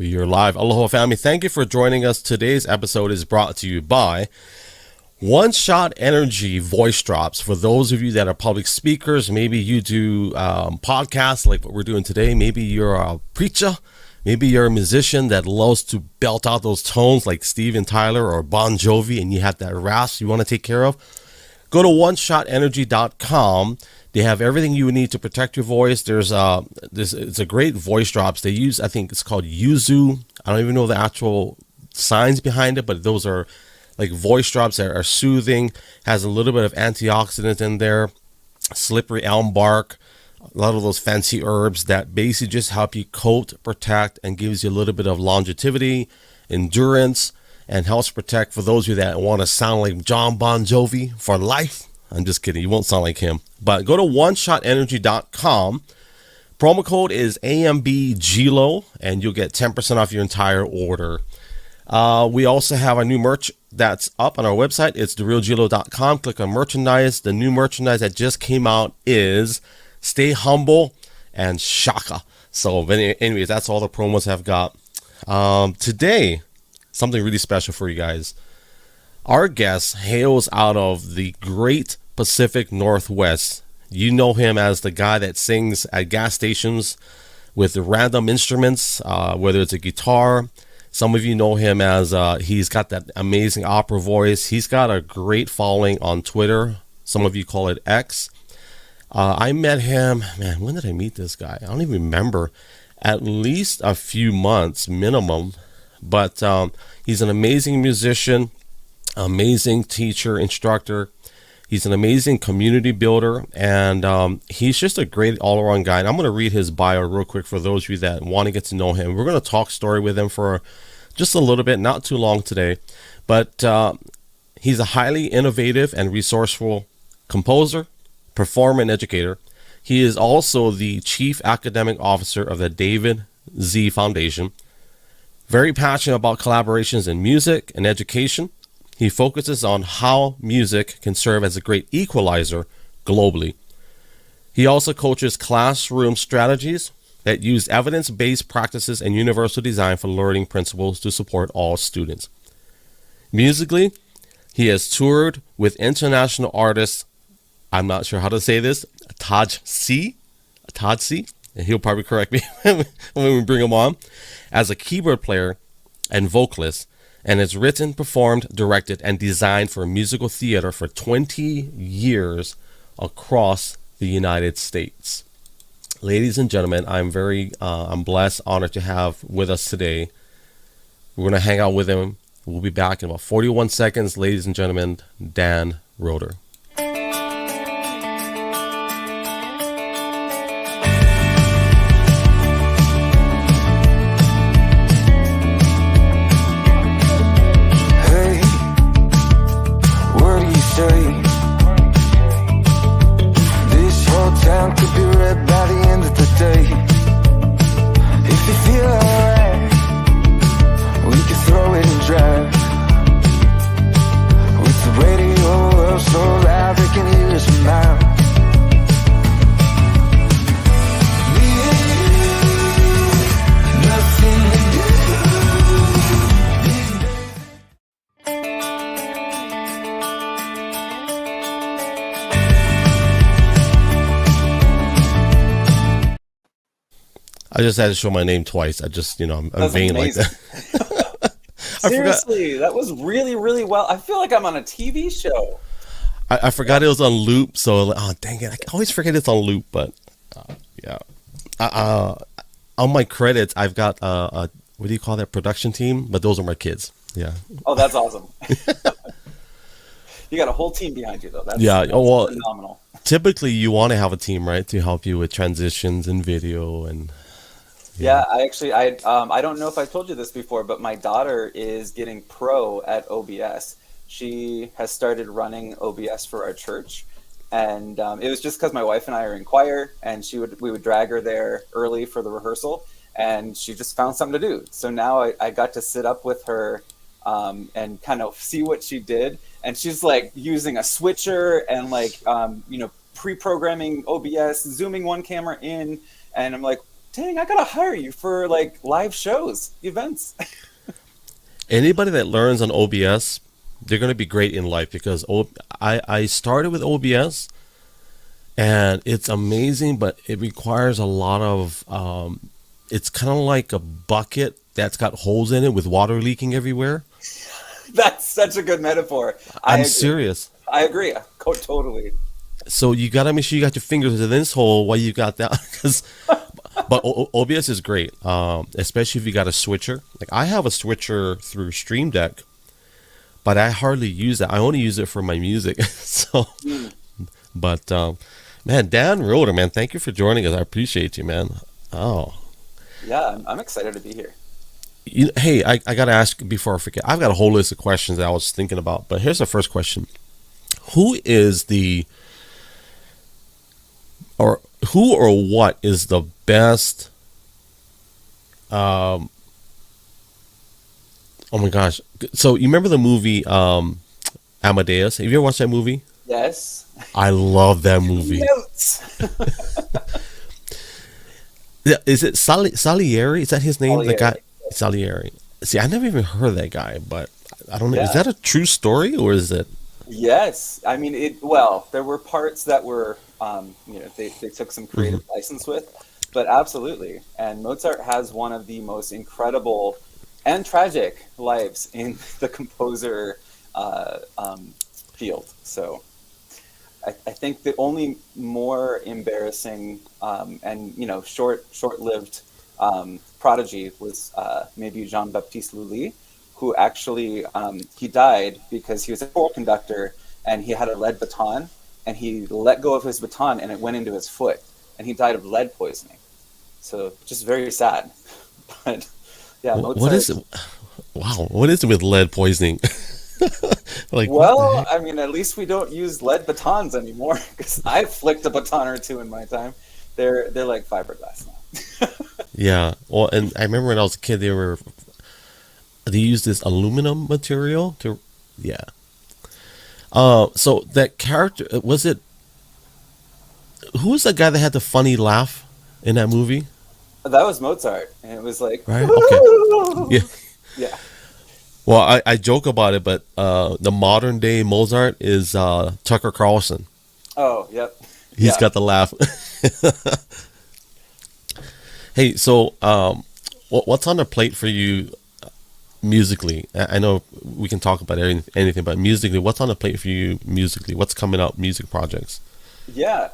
We are live. Aloha family. Thank you for joining us. Today's episode is brought to you by One Shot Energy Voice Drops. For those of you that are public speakers, maybe you do podcasts like what we're doing today. Maybe you're a preacher. Maybe you're a musician that loves to belt out those tones like Steven Tyler or Bon Jovi, and you have that rasp you want to take care of. Go to oneshotenergy.com. They have everything you need to protect your voice. It's a great voice drops. They use, I think it's called Yuzu. I don't even know the actual signs behind it, but those are like voice drops that are soothing, has a little bit of antioxidant in there, slippery elm bark, a lot of those fancy herbs that basically just help you coat, protect, and gives you a little bit of longevity, endurance, and helps protect for those of you that want to sound like John Bon Jovi for life. I'm just kidding. You won't sound like him. But go to oneshotenergy.com. Promo code is AMBGLO, and you'll get 10% off your entire order. We also have a new merch that's up on our website. It's therealglo.com. Click on merchandise. The new merchandise that just came out is Stay Humble and Shaka. So anyways, that's all the promos I've got. Today, something really special for you guys. Our guest hails out of the great Pacific Northwest. You know him as the guy that sings at gas stations with random instruments, whether it's a guitar. Some of you know him as he's got that amazing opera voice. He's got a great following on Twitter. Some of you call it X. I met him, man, when did I meet this guy? I don't even remember. At least a few months minimum. But he's an amazing musician, amazing teacher, instructor. He's an amazing community builder, and he's just a great all-around guy. And I'm going to read his bio real quick for those of you that want to get to know him. We're going to talk story with him for just a little bit, not too long today. But he's a highly innovative and resourceful composer, performer, and educator. He is also the chief academic officer of the David Z Foundation. Very passionate about collaborations in music and education. He focuses on how music can serve as a great equalizer globally. He also coaches classroom strategies that use evidence-based practices and universal design for learning principles to support all students. Musically, he has toured with international artists, I'm not sure how to say this, Tajci, and he'll probably correct me when we bring him on, as a keyboard player and vocalist, and has written, performed, directed, and designed for musical theater for 20 years across the United States. Ladies and gentlemen, I'm blessed, honored to have with us today. We're going to hang out with him. We'll be back in about 41 seconds. Ladies and gentlemen, Dan Roeder. I just had to show my name twice. I'm vain like that. Seriously, that was really, really well. I feel like I'm on a TV show. I forgot it was on loop, so dang it! I always forget it's on loop. But yeah, on my credits, I've got what do you call that, production team? But those are my kids. Yeah. Oh, that's awesome. You got a whole team behind you, though. That's phenomenal. Typically, you want to have a team, right, to help you with transitions and video and. Yeah, I don't know if I told you this before, but my daughter is getting pro at OBS. She has started running OBS for our church, and it was just because my wife and I are in choir, and we would drag her there early for the rehearsal, and she just found something to do. So now I got to sit up with her and kind of see what she did, and she's like using a switcher and like pre-programming OBS, zooming one camera in, and I'm like, dang, I gotta hire you for like live shows, events. Anybody that learns on OBS, they're going to be great in life because I started with OBS and it's amazing, but it requires a lot of, it's kind of like a bucket that's got holes in it with water leaking everywhere. That's such a good metaphor. I I'm agree. serious. I agree. Totally. So you got to make sure you got your fingers in this hole while you got that. Cause, but OBS is great, especially if you got a switcher. Like I have a switcher through Stream Deck, but I hardly use that. I only use it for my music. So, but man, Dan Roeder, man, thank you for joining us. I appreciate you, man. Oh, Yeah, I'm excited to be here. hey, I got to ask before I forget. I've got a whole list of questions that I was thinking about, but here's the first question: Who is the or who or what is the best? Um, oh my gosh! So you remember the movie Amadeus? Have you ever watched that movie? Yes. I love that movie. Notes. Yeah, is it Salieri? Is that his name? The guy Salieri. Salieri. See, I never even heard of that guy, but I don't know. Is Yeah. that a true story or is it? Yes. I mean, well, there were parts that were, they took some Mhm. creative license with, but absolutely. And Mozart has one of the most incredible and tragic lives in the composer field. So I think the only more embarrassing and short-lived prodigy was maybe Jean-Baptiste Lully, who actually he died because he was a choir conductor and he had a lead baton and he let go of his baton and it went into his foot and he died of lead poisoning. So just very sad. But yeah, What is Mozart. it? Wow, what is it with lead poisoning? Like what the Well, heck? I mean, at least we don't use lead batons anymore because I flicked a baton or two in my time. They're like fiberglass now. Yeah. Well, and I remember when I was a kid, they used this aluminum material to, yeah. So that character was it? Who was the guy that had the funny laugh in that movie? That was Mozart, and it was like, Right. Okay. Yeah. yeah. Well, I joke about it, but the modern day Mozart is Tucker Carlson. Oh, yep, He's yeah. got the laugh. Hey, so what's on the plate for you musically? I know we can talk about anything, but musically, what's on the plate for you musically? What's coming up, music projects? Yeah,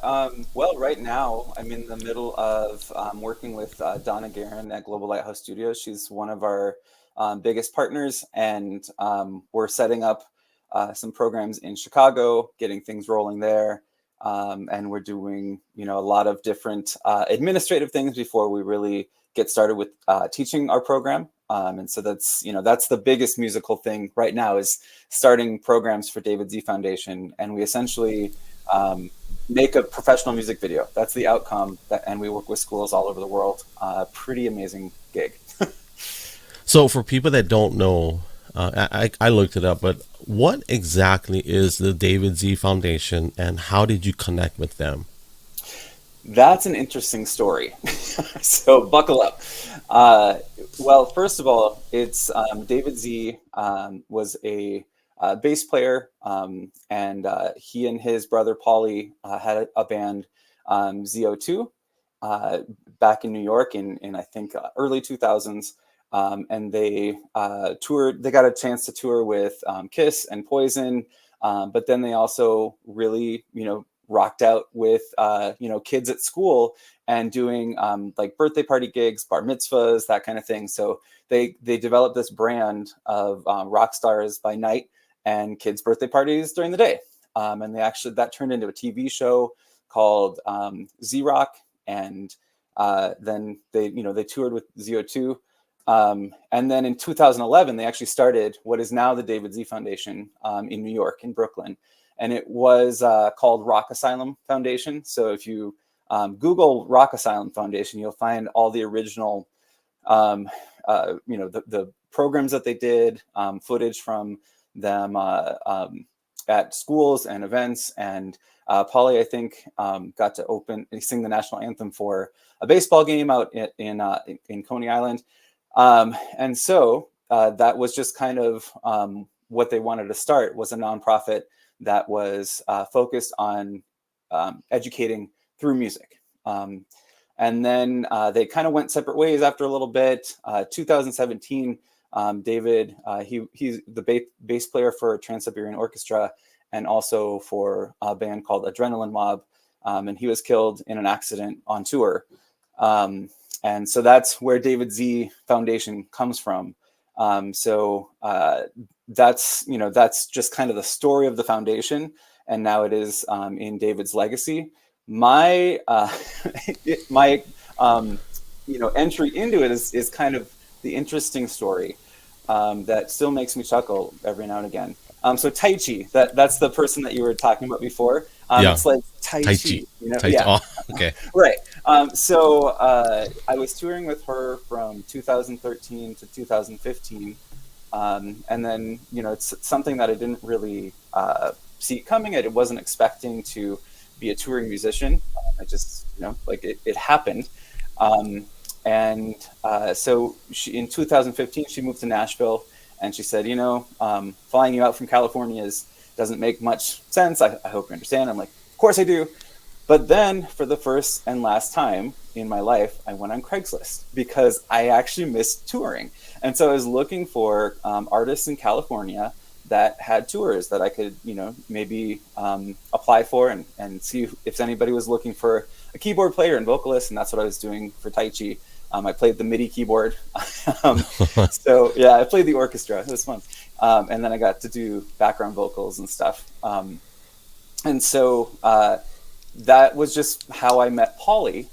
well, right now I'm in the middle of working with Donna Guerin at Global Lighthouse Studios. She's one of our biggest partners, and we're setting up some programs in Chicago, getting things rolling there, and we're doing, a lot of different administrative things before we really get started with teaching our program. And so that's the biggest musical thing right now is starting programs for David Z Foundation, and we essentially make a professional music video. That's the outcome. And we work with schools all over the world. Pretty amazing gig. So for people that don't know, I looked it up, but what exactly is the David Z Foundation, and how did you connect with them? That's an interesting story. So buckle up. Well, first of all, it's David Z was a bass player, and he and his brother Paulie had a band, ZO2, back in New York in I think early 2000s. And they toured. They got a chance to tour with Kiss and Poison, but then they also really, rocked out with kids at school and doing like birthday party gigs, bar mitzvahs, that kind of thing. So they developed this brand of rock stars by night and kids' birthday parties during the day. And that turned into a TV show called Z Rock, and then they toured with ZO2. And then in 2011, they actually started what is now the David Z Foundation in New York, in Brooklyn. And it was called Rock Asylum Foundation. So if you Google Rock Asylum Foundation, you'll find all the original, the programs that they did, footage from them at schools and events. And Polly, I think, got to sing the national anthem for a baseball game out in Coney Island. And so that was just kind of what they wanted to start, was a nonprofit that was focused on educating through music. And then they kind of went separate ways after a little bit. 2017, David, he's the bass player for Trans-Siberian Orchestra and also for a band called Adrenaline Mob. And he was killed in an accident on tour. And so that's where David Z Foundation comes from. So that's just kind of the story of the foundation. And now it is in David's legacy. My entry into it is kind of the interesting story that still makes me chuckle every now and again. So Tajci, that's the person that you were talking about before. It's like Tajci. Tajci. Oh, okay. Right. So I was touring with her from 2013 to 2015. And then, it's something that I didn't really see coming. I wasn't expecting to be a touring musician. I just, it happened. So in 2015, she moved to Nashville, and she said, flying you out from California doesn't make much sense. I hope you understand. I'm like, of course I do. But then for the first and last time in my life, I went on Craigslist because I actually missed touring. And so I was looking for artists in California that had tours that I could, maybe apply for and see if anybody was looking for a keyboard player and vocalist. And that's what I was doing for Tajci. I played the MIDI keyboard. So yeah, I played the orchestra. It was fun. And then I got to do background vocals and stuff. And so that was just how I met Pauly.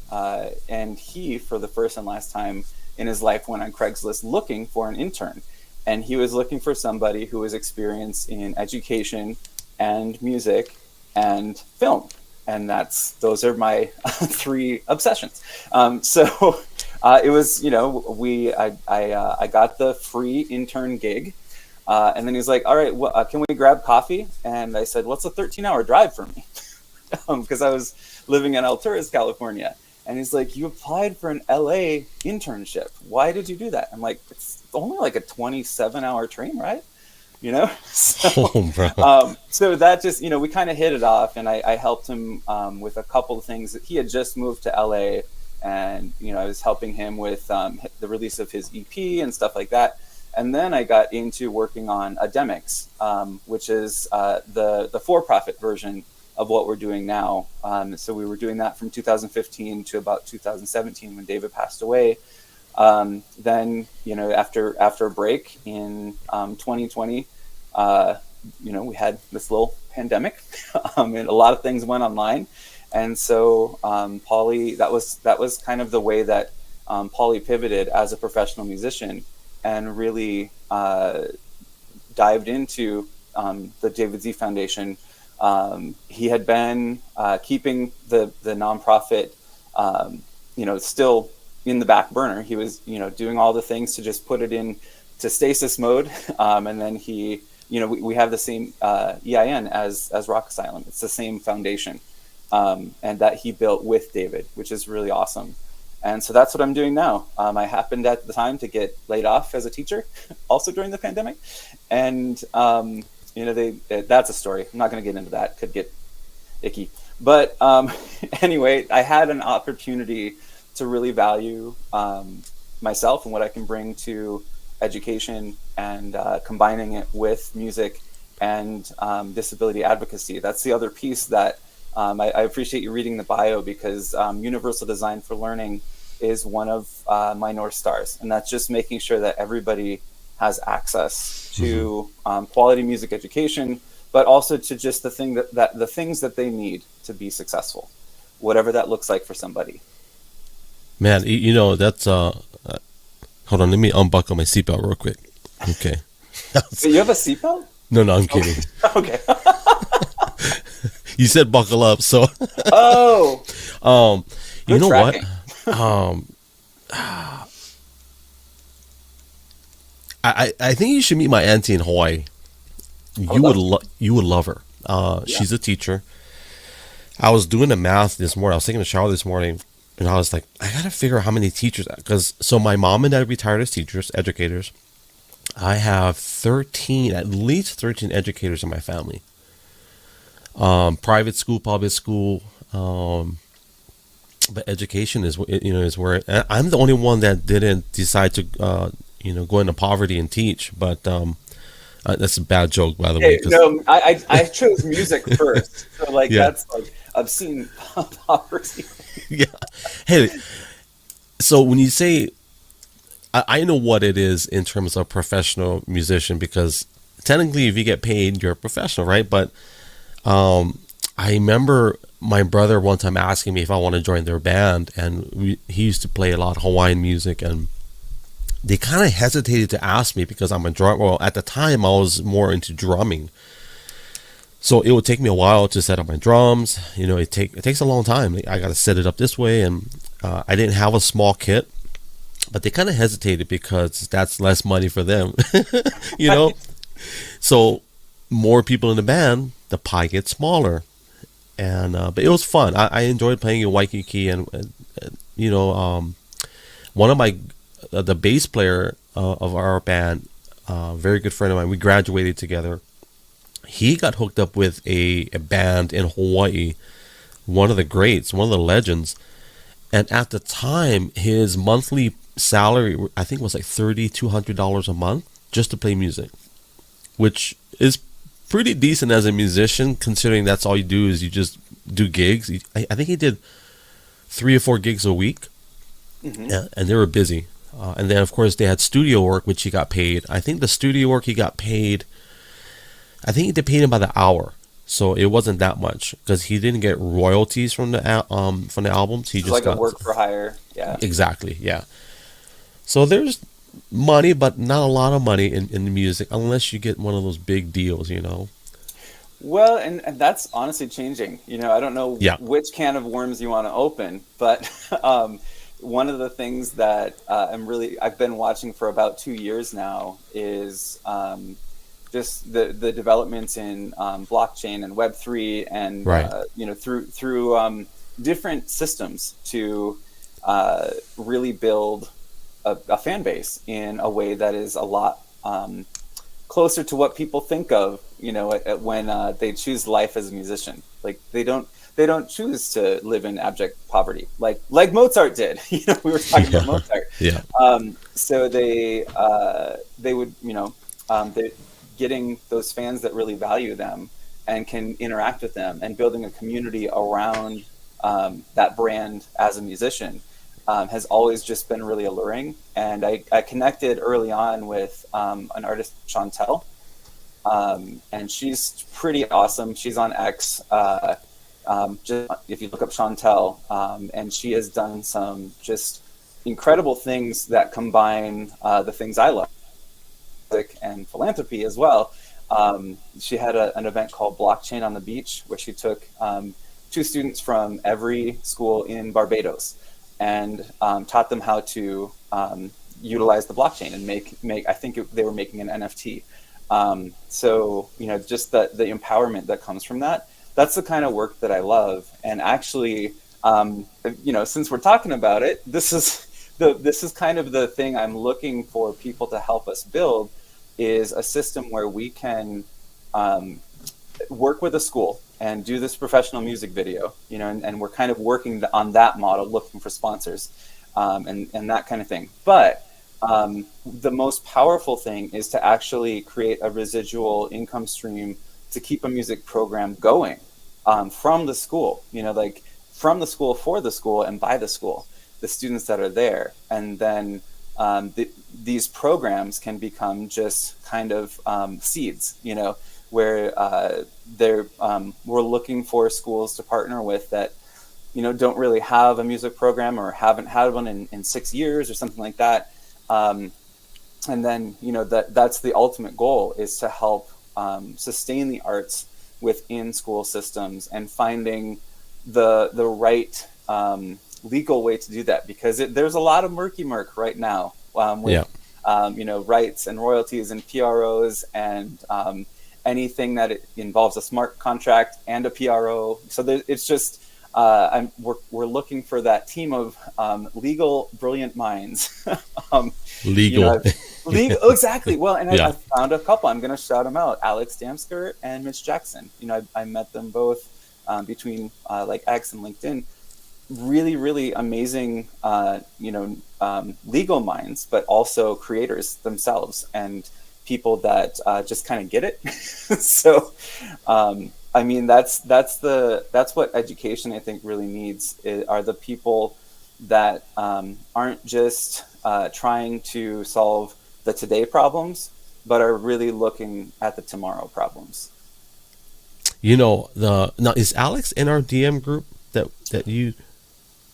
And he, for the first and last time in his life, went on Craigslist looking for an intern. And he was looking for somebody who was experienced in education and music and film. And those are my three obsessions. So it was, I got the free intern gig. And then he's like, all right, can we grab coffee? And I said, what's a 13-hour drive for me? Because I was living in Alturas, California. And he's like, you applied for an LA internship. Why did you do that? I'm like, it's only like a 27-hour train ride, So, so that just, we kind of hit it off, and I helped him with a couple of things. He had just moved to LA, and, I was helping him with the release of his EP and stuff like that. And then I got into working on Ademics, which is the for-profit version of what we're doing now. So we were doing that from 2015 to about 2017 when David passed away. Then, after a break in 2020, we had this little pandemic, and a lot of things went online. And so Pauly, that was kind of the way that Pauly pivoted as a professional musician and really dived into the David Z Foundation. He had been keeping the nonprofit, still in the back burner. He was, doing all the things to just put it in to stasis mode. And then he, we have the same EIN as Rock Asylum. It's the same foundation, and that he built with David, which is really awesome. And so that's what I'm doing now. I happened at the time to get laid off as a teacher, also during the pandemic. And, that's a story. I'm not going to get into that. Could get icky. But anyway, I had an opportunity to really value myself and what I can bring to education and combining it with music and disability advocacy. That's the other piece that I appreciate you reading the bio, because universal design for learning is one of my North Stars. And that's just making sure that everybody has access to quality music education, but also to just the things that they need to be successful, whatever that looks like for somebody. Man, that's hold on, let me unbuckle my seatbelt real quick. Okay. So you have a seatbelt? No, I'm kidding. Okay. You said buckle up, so you know tracking. What? I think you should meet my auntie in Hawaii. I would love to. You would love her. Yeah. She's a teacher. I was doing the math this morning. I was taking a shower this morning, and I was like, I gotta figure out how many teachers. Because so my mom and dad retired as teachers, educators. I have 13, at least 13 educators in my family. Private school, public school, but education is is where I'm the only one that didn't decide to go into poverty and teach. But that's a bad joke, by the way. Hey, no, I chose music first, so like Yeah, that's like obscene poverty. yeah. Hey, so when you say, I know what it is in terms of professional musician, because technically, if you get paid, you're a professional, right? But I remember my brother one time asking me if I want to join their band, and he used to play a lot of Hawaiian music, and they kind of hesitated to ask me because I'm a drum. Well, at the time, I was more into drumming, so it would take me a while to set up my drums. It takes a long time. I got to set it up this way, and I didn't have a small kit, but they kind of hesitated because that's less money for them, you know. So more people in the band, the pie gets smaller. And but it was fun. I enjoyed playing in Waikiki, and one of my the bass player of our band, very good friend of mine. We graduated together. He got hooked up with a band in Hawaii, one of the greats, one of the legends. And at the time, his monthly salary, I think, was like $3,200 a month just to play music, which is pretty decent as a musician, considering that's all you do is you just do gigs. I think he did 3 or 4 gigs a week, Hmm. and they were busy. And then, of course, they had studio work, which he got paid. I think the studio work he got paid, I think they paid him by the hour. So it wasn't that much because he didn't get royalties from the albums. He It's just like a got work for hire. Yeah. exactly, yeah. So there's money, but not a lot of money in the music unless you get one of those big deals. Well, and that's honestly changing. I don't know Yeah, which can of worms you want to open, but one of the things that I've been watching for about 2 years now is just the developments in blockchain and Web3, and right. through different systems to really build a fan base in a way that is a lot closer to what people think of, when they choose life as a musician. Like they don't choose to live in abject poverty like Mozart did. We were talking about Yeah, Mozart. yeah, So they would, they're getting those fans that really value them and can interact with them, and building a community around that brand as a musician has always just been really alluring. And I connected early on with an artist, Chantel, and she's pretty awesome. She's on X. Just if you look up Chantel, and she has done some just incredible things that combine the things I love, music and philanthropy as well. She had an event called Blockchain on the Beach, where she took 2 students from every school in Barbados and taught them how to utilize the blockchain and make. I think they were making an NFT. So just the empowerment that comes from that. That's the kind of work that I love. And actually, since we're talking about it, this is kind of the thing I'm looking for people to help us build, is a system where we can work with a school and do this professional music video, and we're kind of working on that model, looking for sponsors, and that kind of thing. But the most powerful thing is to actually create a residual income stream to keep a music program going, from the school, like from the school, for the school, and by the school, the students that are there. And then these programs can become just kind of seeds, where we're looking for schools to partner with that, don't really have a music program or haven't had one in 6 years or something like that. And then, that's the ultimate goal, is to help sustain the arts within school systems, and finding the right legal way to do that, because there's a lot of murky right now, with yeah, rights and royalties and PROs, and anything that it involves a smart contract and a PRO. So it's just we're looking for that team of legal brilliant minds. Legal. Legal, exactly. Well, and I found a couple. I'm going to shout them out: Alex Damsker and Mitch Jackson. I met them both between like X and LinkedIn. Really, really amazing, legal minds, but also creators themselves and people that just kind of get it. So, I mean, that's what education, I think, really needs, are the people that aren't just trying to solve the today problems, but are really looking at the tomorrow problems. Now is Alex in our DM group that you?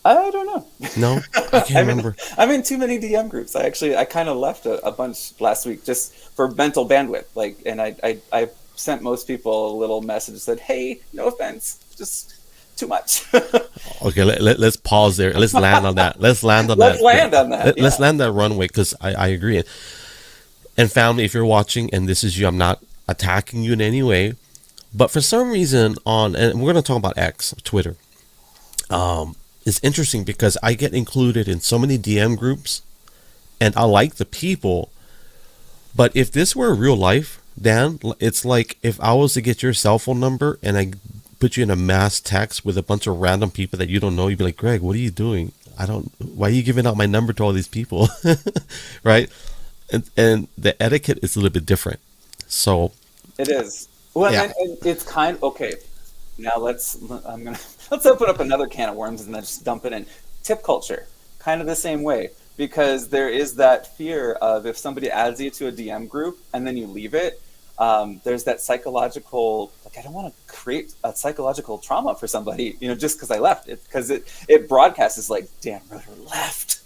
I don't know. No, I can't remember. I'm in too many DM groups. I kind of left a bunch last week just for mental bandwidth. And I sent most people a little message that said, "Hey, no offense, just too much." Okay, let's pause there. Let's land on that. Let's land on that. Let's land that runway, because I agree. And family, if you're watching and this is you, I'm not attacking you in any way, but for some reason and we're going to talk about X, Twitter. It's interesting because I get included in so many DM groups and I like the people, but if this were real life, Dan, it's like if I was to get your cell phone number and I put you in a mass text with a bunch of random people that you don't know, you'd be like, Greg, what are you doing? Why are you giving out my number to all these people? Right? And the etiquette is a little bit different. So it is. Well, yeah. And it's kind of, okay. Now let's open up another can of worms and then just dump it in. Tip culture, kind of the same way, because there is that fear of if somebody adds you to a DM group and then you leave it, there's that psychological, like, I don't want to create a psychological trauma for somebody, just because I left it, because it broadcasts as like, Dan Roeder left.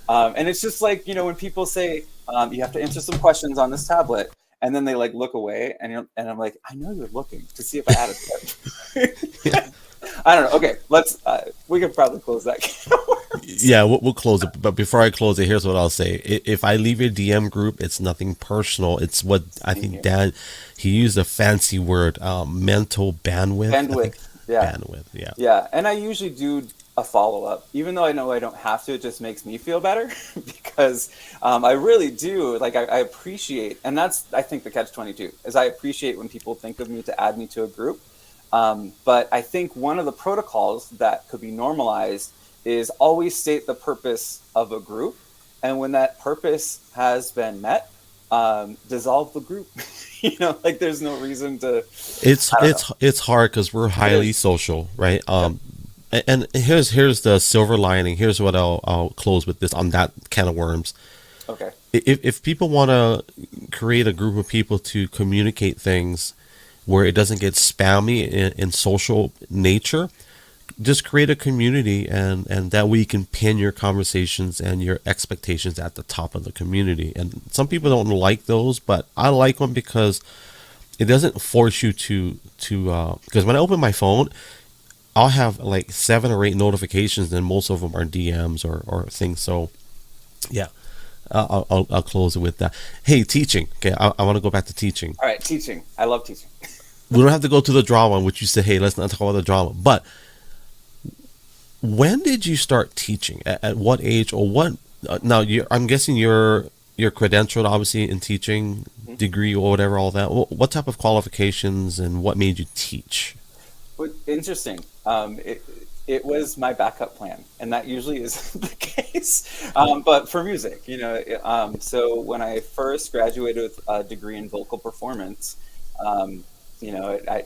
And it's just like, when people say, you have to answer some questions on this tablet, and then they like look away, and I'm like, I know you're looking to see if I added it. I don't know. Okay, we could probably close that can of worms. Yeah, we'll close it. But before I close it, here's what I'll say. If I leave your DM group, it's nothing personal. It's what I think Dan, he used a fancy word, mental bandwidth. Bandwidth, yeah. Yeah, and I usually do a follow-up, even though I know I don't have to. It just makes me feel better because I really do, like, I appreciate, and that's, I think, the catch-22 is I appreciate when people think of me to add me to a group, but I think one of the protocols that could be normalized is always state the purpose of a group, and when that purpose has been met, dissolve the group. Like, there's no reason to. It's hard because we're highly social, right? And here's the silver lining. Here's what I'll close with this on that can of worms. Okay. If people want to create a group of people to communicate things where it doesn't get spammy in social nature, just create a community, and that way you can pin your conversations and your expectations at the top of the community. And some people don't like those, but I like them because it doesn't force you to because when I open my phone, I'll have like 7 or 8 notifications, and most of them are DMs or things. So, yeah, I'll close it with that. Hey, teaching. Okay, I want to go back to teaching. All right, teaching. I love teaching. We don't have to go to the drama, which you said, hey, let's not talk about the drama. But when did you start teaching? At what age or what? Now, I'm guessing you're credentialed, obviously, in teaching, degree or whatever, all that. What type of qualifications and what made you teach? Interesting. It was my backup plan, and that usually is the case. But for music, so when I first graduated with a degree in vocal performance, I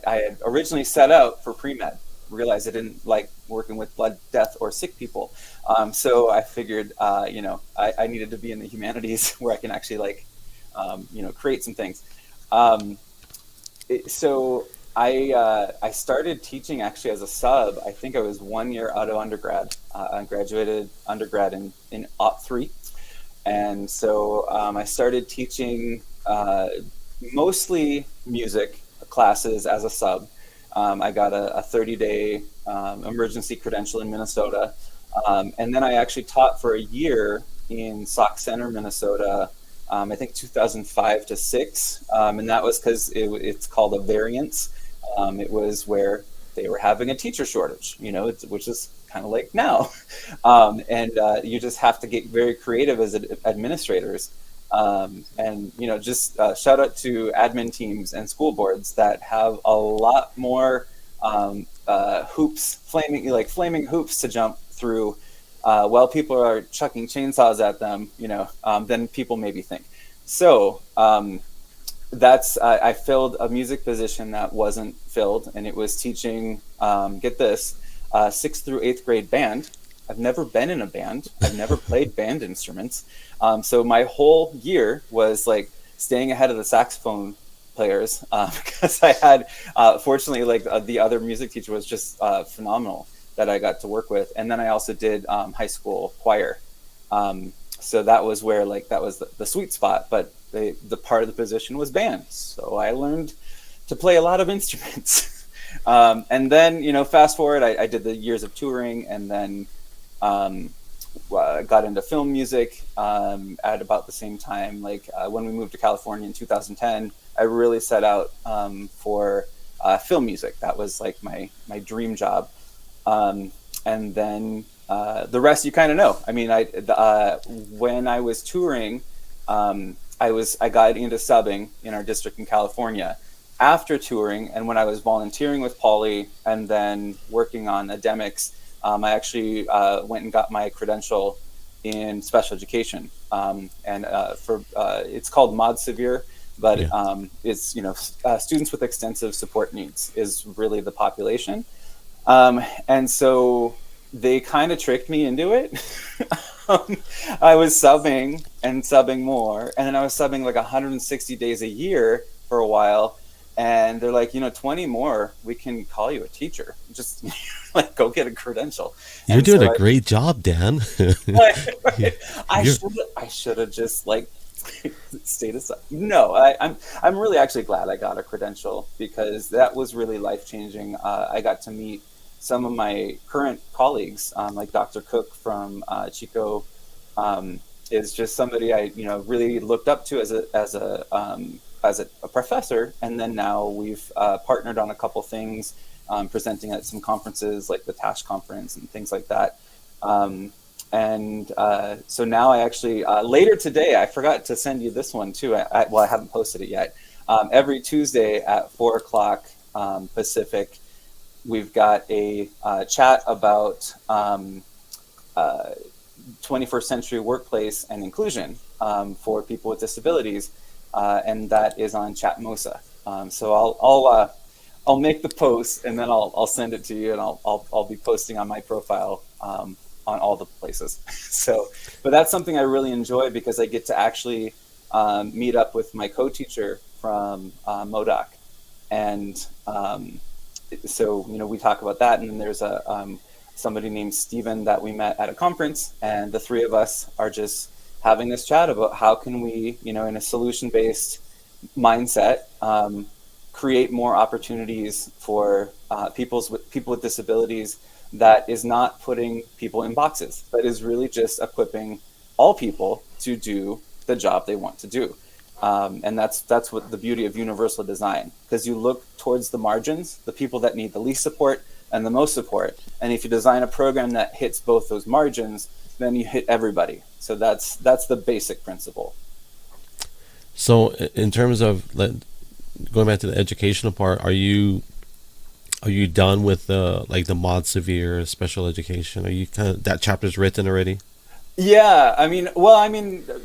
had originally set out for pre-med, realized I didn't like working with blood, death, or sick people. So I figured, I needed to be in the humanities where I can actually create some things. So I started teaching actually as a sub. I think I was 1 year out of undergrad. I graduated undergrad in '03. And so I started teaching mostly music classes as a sub. I got a 30-day emergency credential in Minnesota. And then I actually taught for a year in Sauk Center, Minnesota, I think 2005 to 6, and that was because it's called a variance. It was where they were having a teacher shortage, which is kind of like now. And you just have to get very creative as administrators. And, just shout out to admin teams and school boards that have a lot more flaming hoops to jump through while people are chucking chainsaws at them, than people maybe think. So I filled a music position that wasn't filled, and it was teaching, get this, 6th through 8th grade band. I've never been in a band. I've never played band instruments. So my whole year was like staying ahead of the saxophone players because I had, fortunately, the other music teacher was just phenomenal that I got to work with. And then I also did high school choir. So that was where that was the sweet spot. But the part of the position was band. So I learned to play a lot of instruments. And then, fast forward, I did the years of touring, and then got into film music at about the same time. When we moved to California in 2010, I really set out for film music. That was my dream job. And then the rest you kind of know. I mean, when I was touring, I got into subbing in our district in California after touring, and when I was volunteering with Poly and then working on academics, I actually went and got my credential in special education, and it's called Mod Severe, but it's students with extensive support needs is really the population, and so they kind of tricked me into it. I was subbing more, and then I was subbing 160 days a year for a while. And they're like, 20 more, we can call you a teacher. Just go get a credential. You're doing a great job, Dan. Right. I should have just stayed aside. No, I'm really actually glad I got a credential, because that was really life changing. I got to meet some of my current colleagues, like Dr. Cook from Chico, is just somebody I really looked up to as a professor, and then now we've partnered on a couple things, presenting at some conferences like the Tajci conference and things like that. So now I actually, later today, I forgot to send you this one too. I haven't posted it yet. Every Tuesday at 4:00 Pacific, we've got a chat about 21st century workplace and inclusion for people with disabilities. And that is on Chatmosa. So I'll make the post, and then I'll send it to you, and I'll be posting on my profile on all the places. But that's something I really enjoy, because I get to actually meet up with my co-teacher from MODOC, and so we talk about that. And then there's somebody named Steven that we met at a conference, and the three of us are just having this chat about how can we, in a solution-based mindset, create more opportunities for people with disabilities that is not putting people in boxes, but is really just equipping all people to do the job they want to do. And that's what the beauty of universal design, because you look towards the margins, the people that need the least support and the most support. And if you design a program that hits both those margins, then you hit everybody. So that's the basic principle. So in terms of going back to the educational part, are you done with the Mod Severe special education? Are you that chapter's written already? Yeah,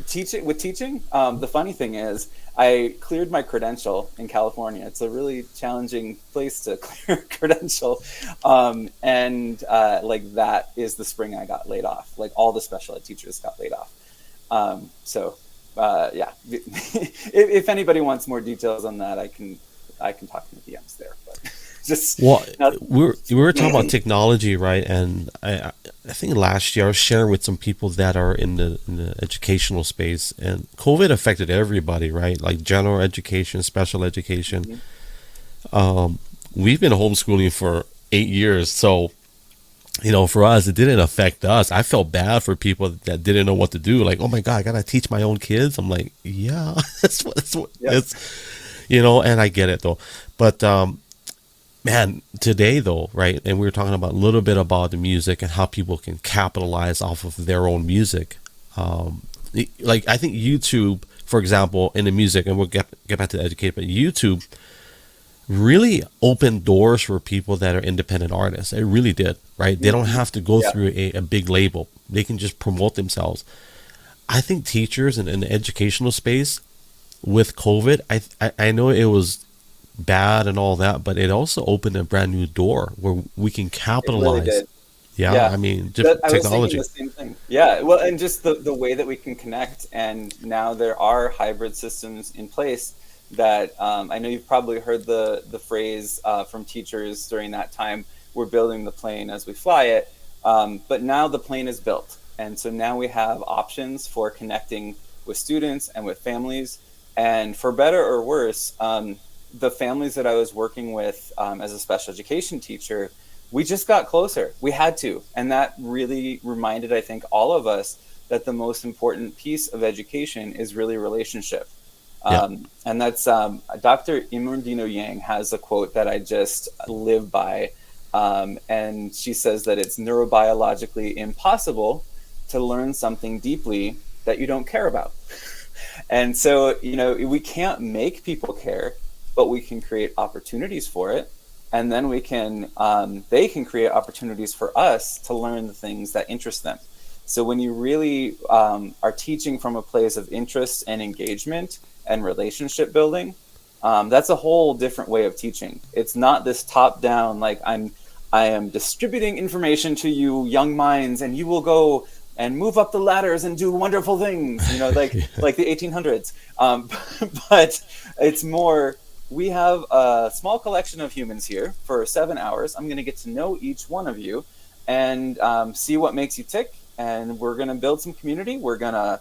teaching. The funny thing is, I cleared my credential in California. It's a really challenging place to clear a credential, and that is the spring I got laid off. All the special ed teachers got laid off. Yeah. If anybody wants more details on that, I can talk in the DMs there. But we were talking about technology, right? And I think last year I was sharing with some people that are in the educational space, and COVID affected everybody, right? Like general education, special education. Mm-hmm. We've been homeschooling for 8 years, so for us, it didn't affect us. I felt bad for people that didn't know what to do. Like, oh my God, I gotta teach my own kids. I'm like, yeah, that's what Yep. and I get it though. But man, today though, right? And we were talking about a little bit about the music and how people can capitalize off of their own music. Like I think YouTube, for example, in the music, and we'll get back to the educator, but YouTube really opened doors for people that are independent artists. It really did, right? They don't have to go Yeah. through a big label. They can just promote themselves. I think teachers in the educational space with COVID, I know it was bad and all that, but it also opened a brand new door where we can It really capitalize. did. Yeah, Yeah. I mean, That, different I was thinking technology. the same thing. Yeah. Well, and just the way that we can connect, and now there are hybrid systems in place that I know you've probably heard the phrase from teachers during that time. We're building the plane as we fly it, but now the plane is built, and so now we have options for connecting with students and with families, and for better or worse, the families that I was working with as a special education teacher, we just got closer. We had to. And that really reminded, I think, all of us that the most important piece of education is really relationship. Yeah. And that's Dr. Imordino Yang has a quote that I just live by. And she says that it's neurobiologically impossible to learn something deeply that you don't care about. And so, we can't make people care, but we can create opportunities for it. And then they can create opportunities for us to learn the things that interest them. So when you really are teaching from a place of interest and engagement and relationship building, that's a whole different way of teaching. It's not this top down, like I am distributing information to you young minds, and you will go and move up the ladders and do wonderful things, like the 1800s. But it's more, we have a small collection of humans here for 7 hours. I'm going to get to know each one of you and see what makes you tick. And we're going to build some community. We're going to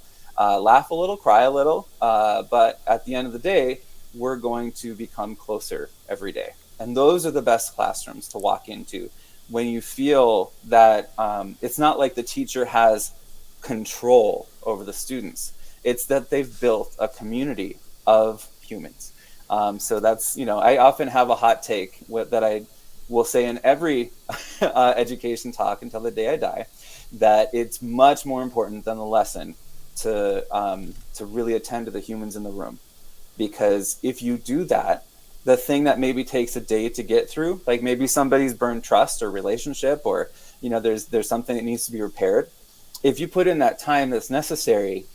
laugh a little, cry a little. But at the end of the day, we're going to become closer every day. And those are the best classrooms to walk into, when you feel that it's not like the teacher has control over the students. It's that they've built a community of humans. So that's, I often have a hot take that I will say in every education talk until the day I die, that it's much more important than the lesson to really attend to the humans in the room. Because if you do that, the thing that maybe takes a day to get through, like maybe somebody's burned trust or relationship, or there's something that needs to be repaired. If you put in that time that's necessary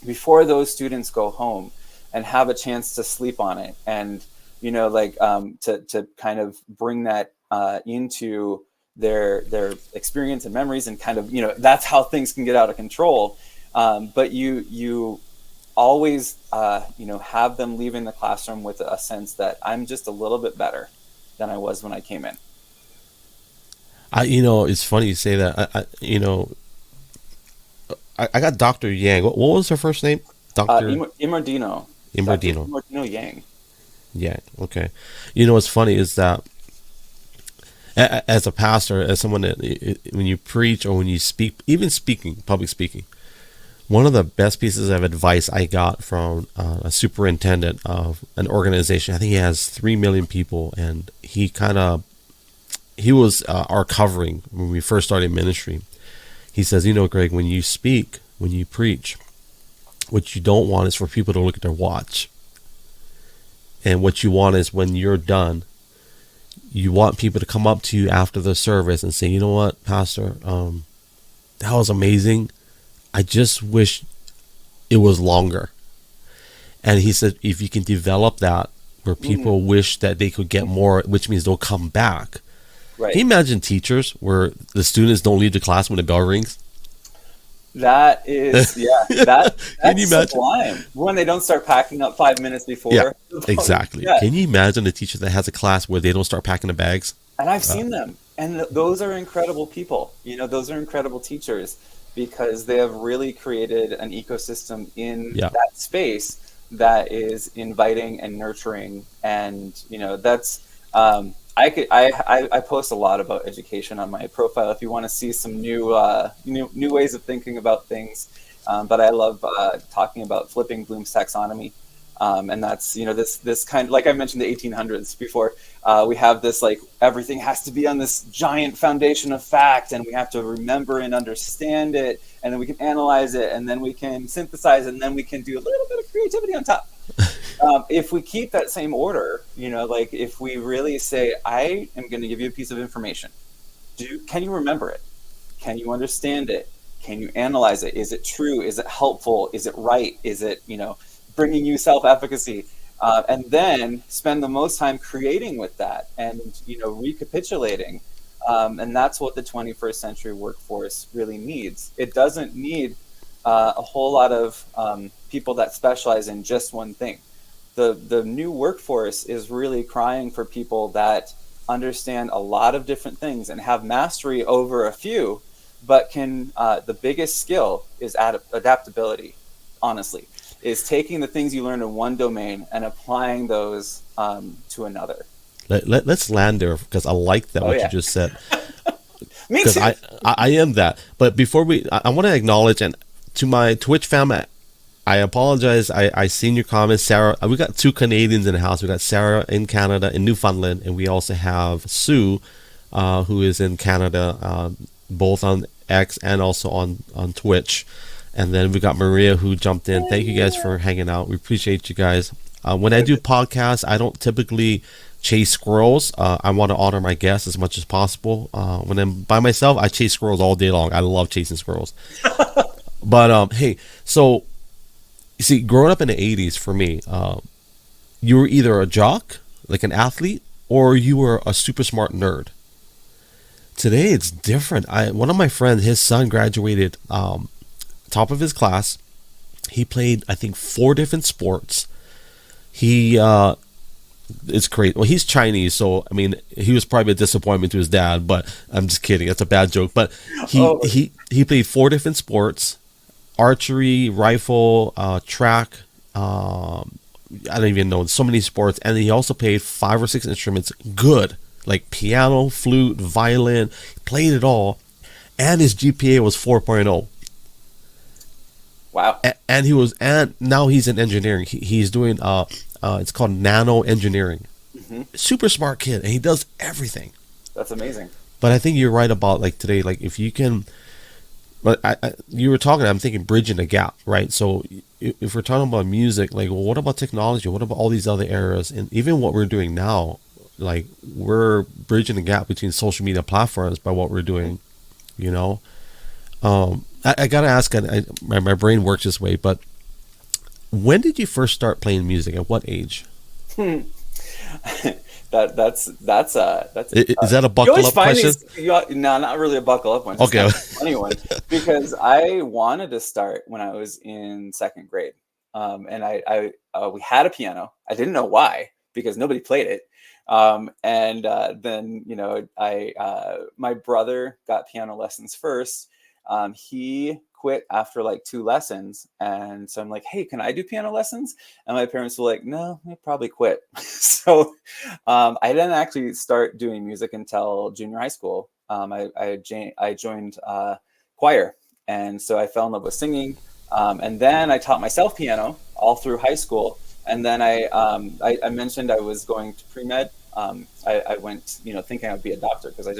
before those students go home and have a chance to sleep on it, and to kind of bring that into their experience and memories, and kind of that's how things can get out of control. But you always have them leaving the classroom with a sense that I'm just a little bit better than I was when I came in. It's funny you say that. I got Dr. Yang. What was her first name? Dr. Imordino. Dr. Imordino. Imordino Yang. Yeah. Okay. What's funny is that as a pastor, as someone that when you preach or when you speak, even speaking, public speaking, one of the best pieces of advice I got from a superintendent of an organization, I think he has 3 million people, and he was our covering when we first started ministry. He says, Greg, when you speak, when you preach, what you don't want is for people to look at their watch. And what you want is, when you're done, you want people to come up to you after the service and say, you know what, Pastor, that was amazing. I just wish it was longer. And he said, if you can develop that, where people wish that they could get more, which means they'll come back. Right. Can you imagine teachers where the students don't leave the class when the bell rings? That is, that's Can you imagine? sublime. When they don't start packing up 5 minutes before. Yeah, exactly. Yeah. Can you imagine a teacher that has a class where they don't start packing the bags? And I've seen them. And those are incredible people. Those are incredible teachers, because they have really created an ecosystem in that space that is inviting and nurturing. And, that's, I post a lot about education on my profile if you want to see some new ways of thinking about things. But I love talking about flipping Bloom's taxonomy. And that's, this kind, like I mentioned, the 1800s before, we have this, like, everything has to be on this giant foundation of fact, and we have to remember and understand it, and then we can analyze it, and then we can synthesize it, and then we can do a little bit of creativity on top. If we keep that same order, like if we really say, I am going to give you a piece of information, can you remember it? Can you understand it? Can you analyze it? Is it true? Is it helpful? Is it right? Is it, bringing you self-efficacy? And then spend the most time creating with that and, recapitulating. And that's what the 21st century workforce really needs. It doesn't need a whole lot of people that specialize in just one thing. The new workforce is really crying for people that understand a lot of different things and have mastery over a few, but the biggest skill is adaptability, honestly, is taking the things you learn in one domain and applying those to another. Let's land there, because I like that what you just said. Me too. Because I am that. But before I want to acknowledge, and to my Twitch family, I apologize. I seen your comments, Sarah. We got 2 Canadians in the house. We got Sarah in Canada, in Newfoundland, and we also have Sue, who is in Canada, both on X and also on Twitch. And then we got Maria, who jumped in. Thank you guys for hanging out. We appreciate you guys. When I do podcasts, I don't typically chase squirrels. I want to honor my guests as much as possible. When I'm by myself, I chase squirrels all day long. I love chasing squirrels. But hey, so you see, growing up in the 80s for me, you were either a jock, like an athlete, or you were a super smart nerd. Today it's different. One of my friends, his son graduated top of his class. He played, I think, 4 different sports. It's great. Well, he's Chinese, so I mean, he was probably a disappointment to his dad, but I'm just kidding. That's a bad joke. But he played 4 different sports: archery, rifle, track. I don't even know, so many sports. And he also played 5 or 6 instruments. Good, like piano, flute, violin. He played it all, and his GPA was 4.0. Wow. And now he's in engineering. He's doing it's called nano engineering. Mm-hmm. Super smart kid, and he does everything. That's amazing. But I think you're right about, like, today, like, if you can, but you were talking, I'm thinking bridging the gap, right? So if we're talking about music, like, well, what about technology? What about all these other eras? And even what we're doing now, like, we're bridging the gap between social media platforms by what we're doing, I gotta ask, my brain works this way, but when did you first start playing music? At what age? That's Is that a buckle up question? No, not really a buckle up one. Okay. Funny one, because I wanted to start when I was in 2nd grade, and we had a piano. I didn't know why, because nobody played it. Then my brother got piano lessons first. He quit after like 2 lessons. And so I'm like, hey, can I do piano lessons? And my parents were like, no, you probably quit. So I didn't actually start doing music until junior high school. I joined choir. And so I fell in love with singing. And then I taught myself piano all through high school. And then I mentioned I was going to pre-med. I went, thinking I'd be a doctor, because I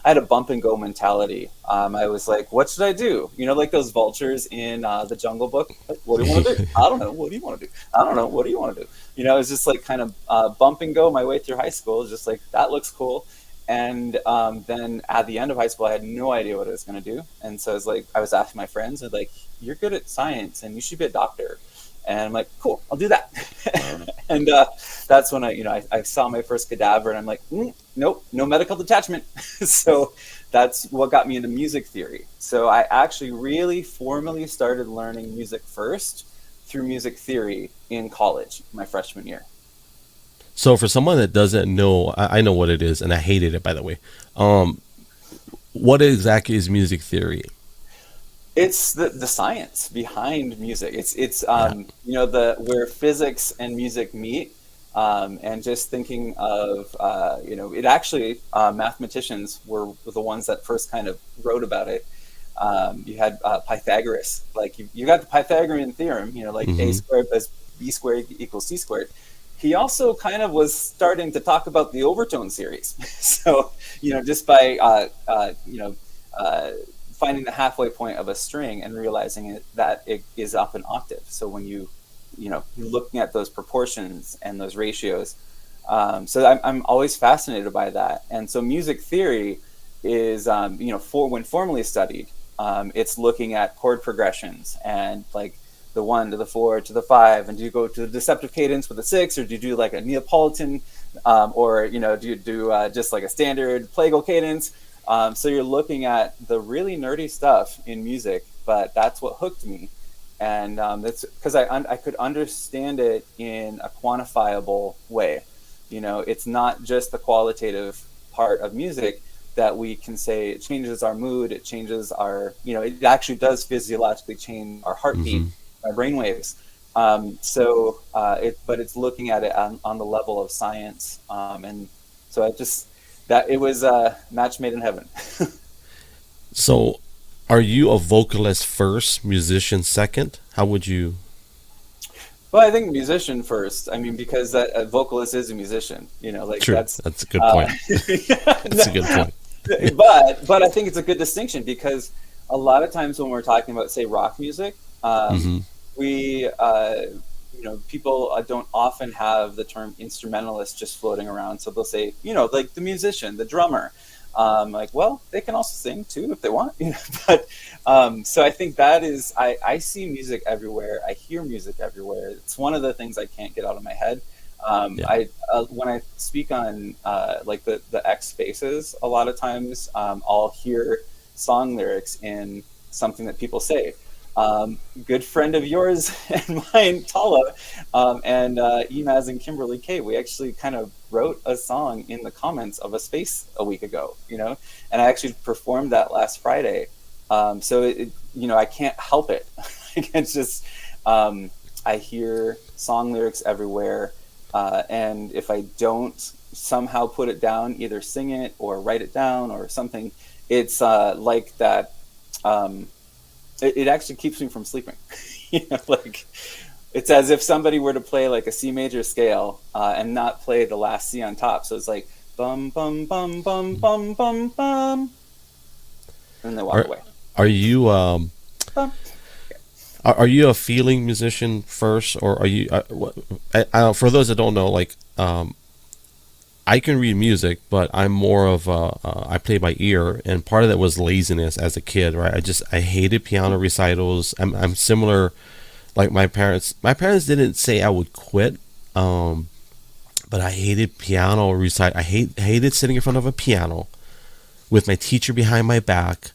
had a bump and go mentality. I was like, what should I do? Like those vultures in the Jungle Book. Like, what do you want to do? I don't know. What do you want to do? I don't know. What do you want to do? It was just like kind of bump and go my way through high school. Just like, that looks cool. And then at the end of high school, I had no idea what I was going to do. And so I was asking my friends, they're like, you're good at science and you should be a doctor. And I'm like, cool, I'll do that. And that's when I saw my first cadaver, and I'm like, nope, no medical detachment. So that's what got me into music theory. So I actually really formally started learning music first through music theory in college, my freshman year. So for someone that doesn't know, I know what it is, and I hated it, by the way. What exactly is music theory? It's the science behind music. It's where physics and music meet. And just thinking of, it actually, mathematicians were the ones that first kind of wrote about it. You had Pythagoras, like you got the Pythagorean theorem, like a squared plus b squared equals c squared. He also kind of was starting to talk about the overtone series. So, just by, finding the halfway point of a string and realizing that it is up an octave. So when you're looking at those proportions and those ratios. So I'm always fascinated by that. And so music theory is, when formally studied, it's looking at chord progressions and like the 1 to the 4 to the 5, and do you go to the deceptive cadence with a 6, or do you do like a Neapolitan, or do you do just like a standard plagal cadence? So you're looking at the really nerdy stuff in music, but that's what hooked me. And that's because I could understand it in a quantifiable way. It's not just the qualitative part of music that we can say it changes our mood, it changes our, it actually does physiologically change our heartbeat, our brain waves. But it's looking at it on the level of science. And so it was a match made in heaven. So, are you a vocalist first, musician second? How would you? Well, I think musician first. I mean, because a vocalist is a musician. True. That's a good point. That's a good point. But I think it's a good distinction, because a lot of times when we're talking about, say, rock music, we people don't often have the term instrumentalist just floating around. So they'll say, like the musician, the drummer. Like, well, they can also sing too if they want. But so I think that is, I see music everywhere. I hear music everywhere. It's one of the things I can't get out of my head. When I speak on like the X spaces, a lot of times I'll hear song lyrics in something that people say. Good friend of yours and mine, Tala, and Emaz and Kimberly K, we actually kind of wrote a song in the comments of a space a week ago, and I actually performed that last Friday. So I can't help it. It's just, I hear song lyrics everywhere. And if I don't somehow put it down, either sing it or write it down or something, it's like that. It actually keeps me from sleeping. Like it's as if somebody were to play like a C major scale and not play the last C on top. So it's like bum bum bum bum bum bum bum, and they walk away. Are you Are you a feeling musician first, or are you? For those that don't know, like I can read music, but I'm more of I play by ear, and part of that was laziness as a kid, right? I hated piano recitals. I'm similar, like my parents. My parents didn't say I would quit, but I hated piano recital. I hated sitting in front of a piano with my teacher behind my back,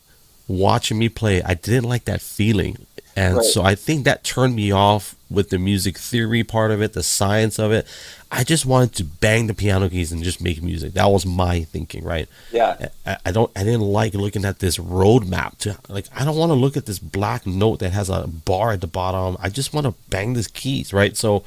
watching me play. I didn't like that feeling. And right. So I think that turned me off with the music theory part of it, the science of it. I just wanted to bang the piano keys and just make music. That was my thinking, right? Yeah. I didn't like looking at this roadmap to, like, I don't want to look at this black note that has a bar at the bottom. I just want to bang these keys, right? So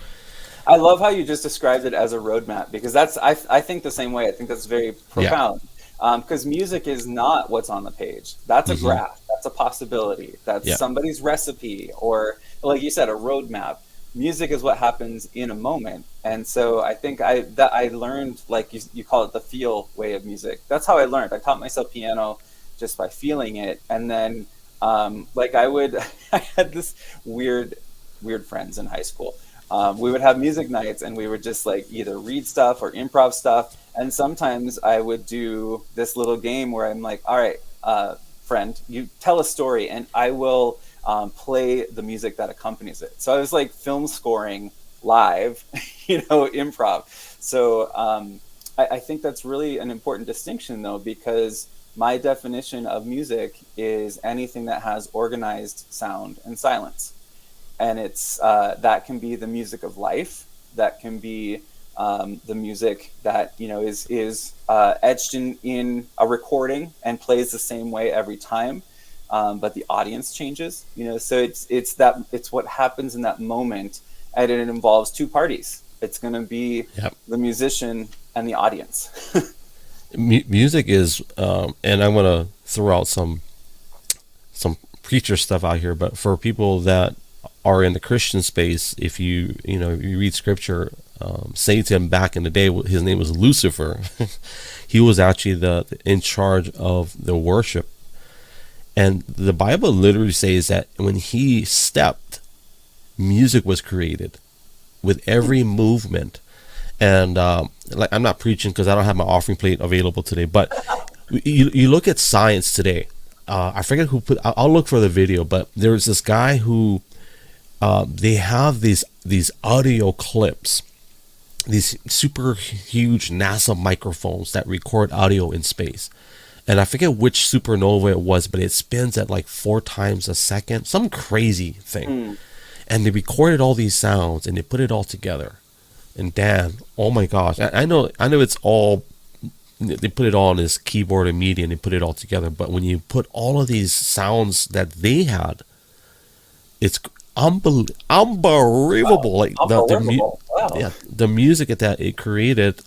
I love how you just described it as a roadmap, because I think the same way. I think that's very profound. Yeah. Because music is not what's on the page. That's a graph. That's a possibility. That's somebody's recipe, or like you said, a roadmap. Music is what happens in a moment. And so I think I learned, like you call it, the feel way of music. That's how I learned. I taught myself piano just by feeling it. And then I had this weird friends in high school. We would have music nights, and we would just like either read stuff or improv stuff. And sometimes I would do this little game where I'm like, all right, friend, you tell a story and I will play the music that accompanies it. So I was like film scoring live, improv. So I think that's really an important distinction, though, because my definition of music is anything that has organized sound and silence. And it's that can be the music of life, that can be the music that is etched in a recording and plays the same way every time, but the audience changes. So it's what happens in that moment, and it involves two parties. It's going to be Yep. the musician and the audience. Music is, and I'm gonna throw out some preacher stuff out here, but for people that are in the Christian space, if you read scripture, Satan back in the day, his name was Lucifer. He was actually the in charge of the worship, and the Bible literally says that when he stepped, music was created with every movement. And like, I'm not preaching because I don't have my offering plate available today, but you look at science today. I forget who put. I'll look for the video, but there's this guy who they have these audio clips, these super huge NASA microphones that record audio in space. And I forget which supernova it was, but it spins at like 4 times a second, some crazy thing. And they recorded all these sounds and they put it all together. And Dan, oh my gosh, I know it's all, they put it all on this keyboard and MIDI and they put it all together. But when you put all of these sounds that they had, it's unbelievable. Like Unbelievable. Wow. yeah, the music that it created,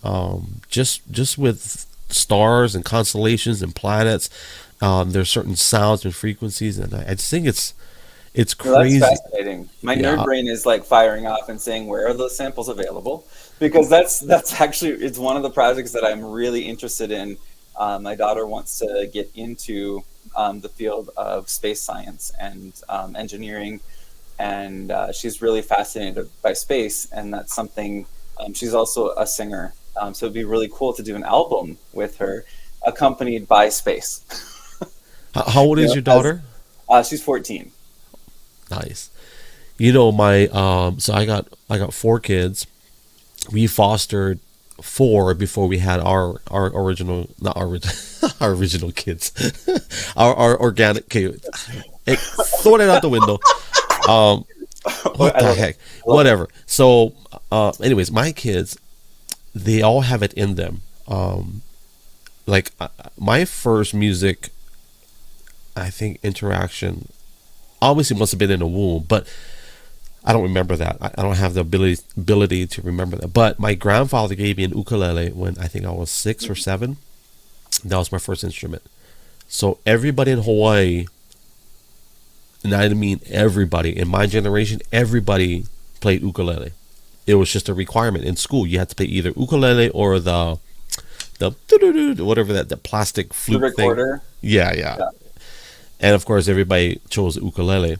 just with stars and constellations and planets. There's certain sounds and frequencies, and I just think it's Well, crazy. that's fascinating. My Yeah. nerd brain is like firing off and saying, "Where are those samples available?" Because that's actually, it's one of the projects that I'm really interested in. My daughter wants to get into the field of space science and engineering, and she's really fascinated by space, and that's something. She's also a singer, so it'd be really cool to do an album with her, accompanied by space. How old is your daughter? She's 14. Nice. My so I got 4 kids. We fostered 4 before we had our original, not our our original kids, our organic kid. Hey, throw it out the window. What the heck? Whatever. So, anyways, my kids, they all have it in them. Like my first music, I think, interaction obviously must have been in the womb, but I don't remember that. I don't have the ability to remember that. But my grandfather gave me an ukulele when I think I was 6 or 7. That was my first instrument. So everybody in Hawaii, and I mean everybody in my generation, everybody played ukulele. It was just a requirement in school. You had to play either ukulele or the whatever the plastic flute The recorder. thing. Yeah. And of course, everybody chose ukulele.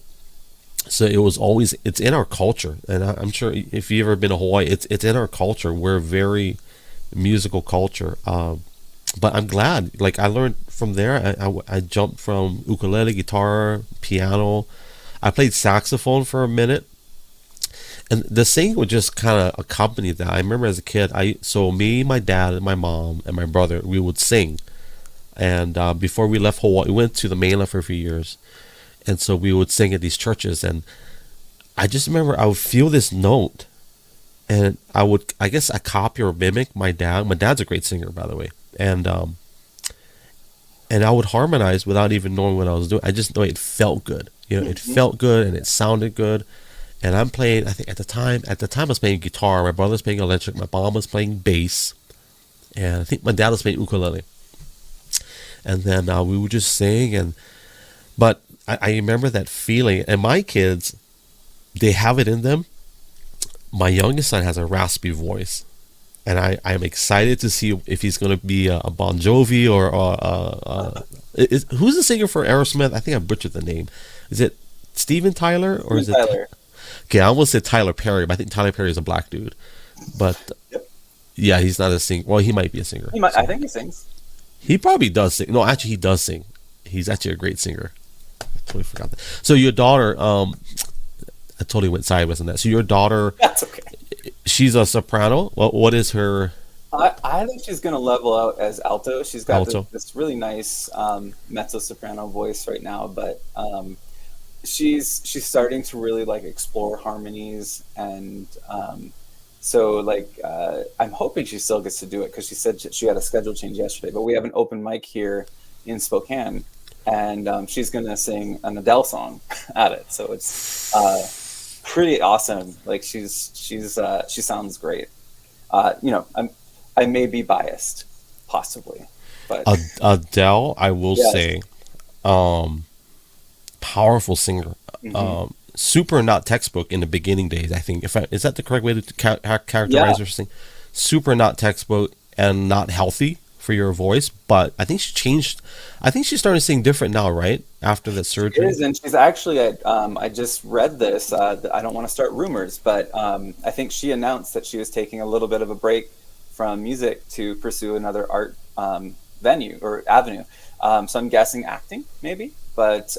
So it was always, it's in our culture. And I'm sure if you've ever been to Hawaii, it's in our culture. We're a very musical culture. But I'm glad, like I learned from there. I jumped from ukulele, guitar, piano. I played saxophone for a minute. And the singing would just kind of accompany that. I remember as a kid, so me, my dad, and my mom, and my brother, we would sing. And before we left Hawaii, we went to the mainland for a few years. And so we would sing at these churches. And I just remember I would feel this note. And I guess I copy or mimic my dad. My dad's a great singer, by the way. And I would harmonize without even knowing what I was doing. I just know it felt good. It felt good and it sounded good. And I'm playing, I think at the time I was playing guitar. My brother was playing electric. My mom was playing bass. And I think my dad was playing ukulele. And then we would just sing. But I remember that feeling. And my kids, they have it in them. My youngest son has a raspy voice. And I'm excited to see if he's going to be a Bon Jovi or who's the singer for Aerosmith? I think I butchered the name. Is it Steven Tyler or is it Tyler? Okay, I almost said Tyler Perry, but I think Tyler Perry is a black dude. But yeah, he's not a singer. Well, he might be a singer. I think he sings. He probably does sing. No, actually, he does sing. He's actually a great singer. I totally forgot that. So your daughter, I totally went sideways on that. So your daughter, That's okay. She's a soprano. What is her? I think she's going to level out as alto. She's got Alto. this really nice mezzo-soprano voice right now, but she's starting to really like explore harmonies, and so like I'm hoping she still gets to do it because she said she had a schedule change yesterday. But we have an open mic here in Spokane, and she's going to sing an Adele song at it. So it's pretty awesome. Like she sounds great. I may be biased, possibly, but Adele, I will yes. say, powerful singer. Hmm. Super not textbook in the beginning days. I think, is that the correct way to Yeah, characterize her sing? Super not textbook and not healthy for your voice. But I think she changed. I think she's starting to sing different now, right? After that she surgery. is, and she's actually. I just read this. I don't want to start rumors, but I think she announced that she was taking a little bit of a break from music to pursue another art venue or avenue. So I'm guessing acting, maybe. But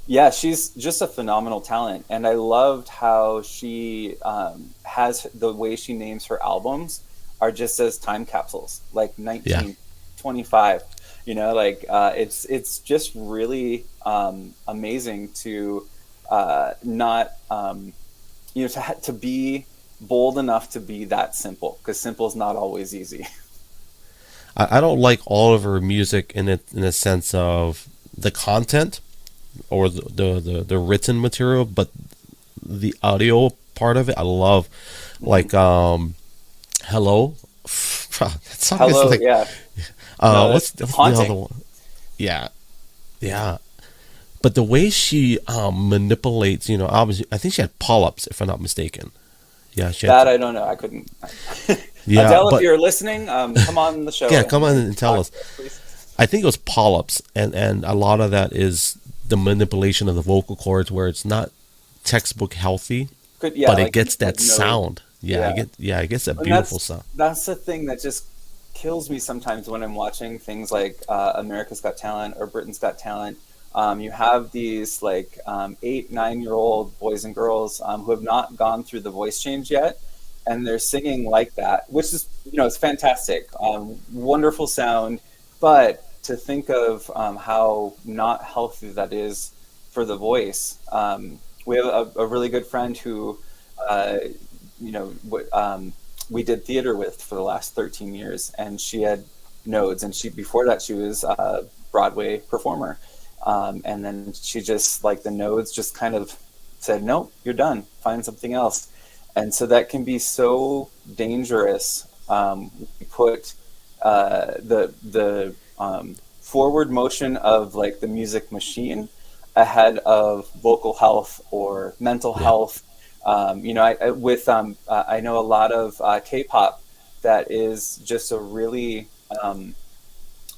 yeah, she's just a phenomenal talent, and I loved how she has the way she names her albums are just as time capsules, like Yeah. 1925. Like it's just really amazing to not to be bold enough to be that simple, because simple is not always easy. I don't like all of her music in a sense of the content or the written material, but the audio part of it, I love. Mhm. Like hello. That song is Hello, like yeah. No, that's what's the other haunting. one? Yeah, yeah. But the way she manipulates, obviously, I think she had polyps, if I'm not mistaken. Yeah, she had. That I don't know. I couldn't. Yeah, Adele, if but you're listening, come on the show yeah, and, come on and and tell talk us. to us, please. I think it was polyps, and a lot of that is the manipulation of the vocal cords, where it's not textbook healthy, Could yeah, but it gets like that no, sound. yeah. Yeah, it gets that And beautiful sound. that's the thing that just kills me sometimes when I'm watching things like America's Got Talent or Britain's Got Talent. You have these like 8, 9 year old boys and girls who have not gone through the voice change yet, and they're singing like that, which is it's fantastic, wonderful sound. But to think of how not healthy that is for the voice. We have a really good friend who uh, you know, we did theater with for the last 13 years, and she had nodes, and before that she was a Broadway performer, and then she just like the nodes just kind of said, "Nope, you're done. Find something else," and so that can be so dangerous. We put the forward motion of like the music machine ahead of vocal health or mental Yeah, health. I know a lot of K-pop that is just a really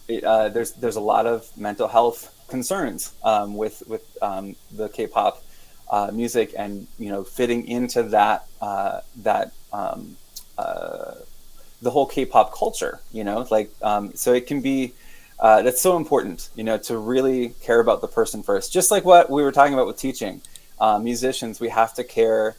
there's a lot of mental health concerns with the K-pop music, and fitting into uh, the whole K-pop culture. So it can be that's so important, to really care about the person first. Just like what we were talking about with teaching, musicians, we have to care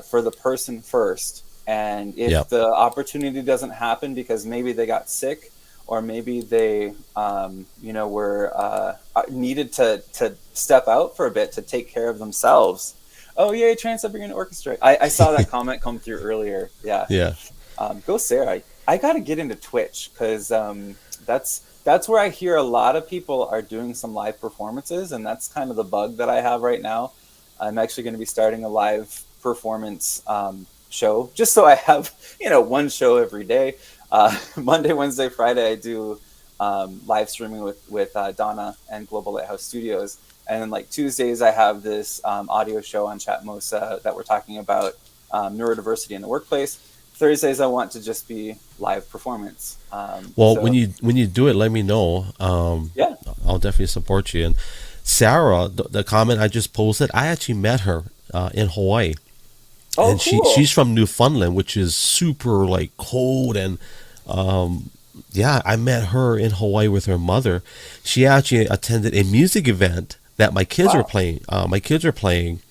for the person first. And yeah. if the opportunity doesn't happen because maybe they got sick, or maybe they, were needed to step out for a bit to take care of themselves. Oh, yay, Trans Siberian Orchestra. I saw that comment come through earlier. Yeah. Yeah. Go Sarah. I got to get into Twitch, because that's where I hear a lot of people are doing some live performances, and that's kind of the bug that I have right now. I'm actually going to be starting a live performance show, just so I have one show every day. Monday, Wednesday, Friday, I do live streaming with Donna and Global Lighthouse Studios, and then like Tuesdays, I have this audio show on Chatmosa that we're talking about neurodiversity in the workplace. Thursdays, I want to just be live performance. Well, So when you do it, let me know. yeah. I'll definitely support you. And Sarah, the comment I just posted, I actually met her in Hawaii, Oh, and cool. she's from Newfoundland, which is super like cold. And yeah, I met her in Hawaii with her mother. She actually attended a music event that my kids were Wow. playing. My kids are playing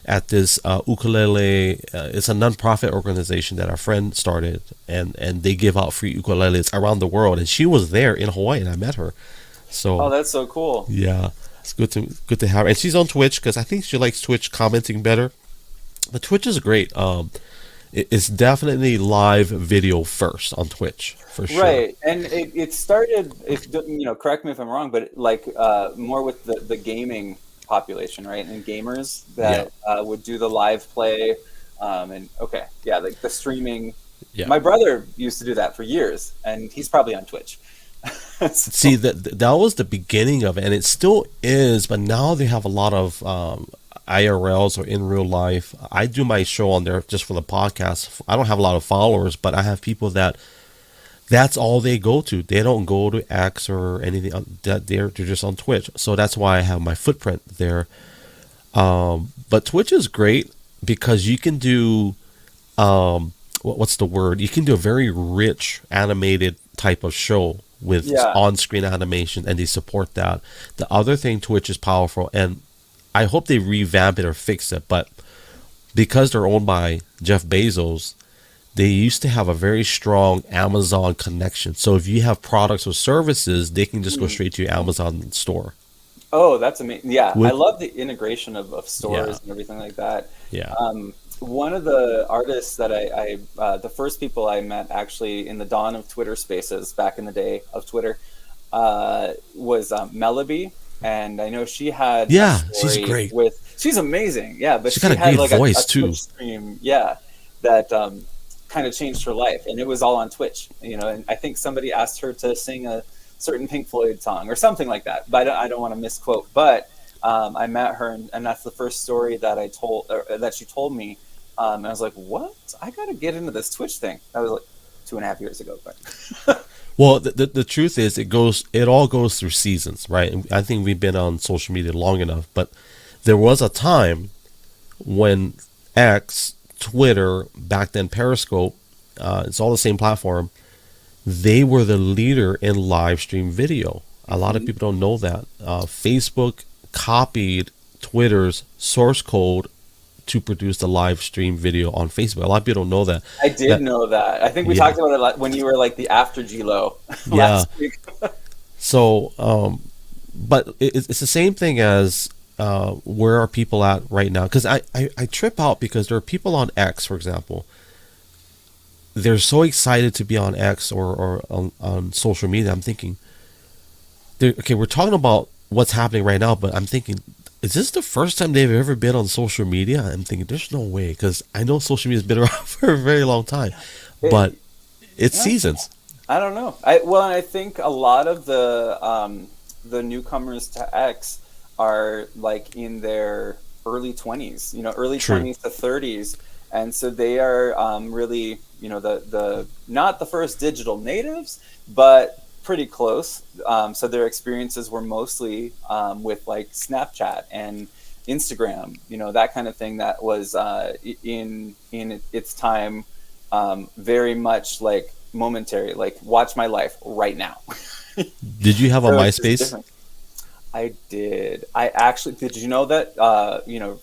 at this ukulele. It's a nonprofit organization that our friend started, and they give out free ukuleles around the world. And she was there in Hawaii, and I met her. Oh, So that's so cool. yeah, it's good to have her. And she's on Twitch because I think she likes Twitch commenting better. But Twitch is great. It's definitely live video first on Twitch for sure. Right, and it started. If correct me if I'm wrong, but like more with the gaming population, right? And gamers Yeah. that would do the live play. And okay, yeah, like the streaming. Yeah. My brother used to do that for years, and he's probably on Twitch. See, that was the beginning of it, and it still is. But now they have a lot of IRLs or in real life. I do my show on there just for the podcast. I don't have a lot of followers, but I have people that's all they go to. They don't go to X or anything. That they're just on Twitch. So that's why I have my footprint there. But Twitch is great because you can do what's the word? You can do a very rich animated type of show with Yeah. on-screen animation, and they support that. The other thing, Twitch is powerful, and I hope they revamp it or fix it. But because they're owned by Jeff Bezos, they used to have a very strong Amazon connection. So if you have products or services, they can just go straight to your Amazon store. Oh, that's amazing. Yeah, I With love the integration of yeah, stores and everything like that. yeah, One of the artists that the first people I met actually in the dawn of Twitter Spaces back in the day of Twitter, was Melody, and I know she had a yeah. She's story great. she's amazing, yeah, but She's she got a had great like voice a too. Twitch stream, yeah, that kind of changed her life, and it was all on Twitch, and I think somebody asked her to sing a certain Pink Floyd song or something like that, but I don't want to misquote, but I met her, and that's the first story that I told, or that she told me. And I was like, what? I got to get into this Twitch thing. That was like 2.5 years ago. But Well, the truth is, it all goes through seasons, right? And I think we've been on social media long enough, but there was a time when X, Twitter, back then Periscope, it's all the same platform. They were the leader in live stream video. A lot of people don't know that. Facebook copied Twitter's source code to produce the live stream video on Facebook. A lot of people don't know that. I did know that. I think we Yeah, talked about it when you were like the after gLO yeah. last week. So, but it's the same thing as where are people at right now? Because I trip out because there are people on X, for example. They're so excited to be on X or on social media. I'm thinking, okay, we're talking about what's happening right now, but I'm thinking, is this the first time they've ever been on social media? I'm thinking, there's no way, because I know social media has been around for a very long time, but it's Yeah, seasons. I don't know. I think a lot of the newcomers to X are like in their early 20s, early True. 20s to 30s, and so they are really, the not the first digital natives, but pretty close. So their experiences were mostly with like Snapchat and Instagram, that kind of thing. That was in its time very much like momentary, like watch my life right now. Did you have a So it's just MySpace? different. I did. I actually did. You know that?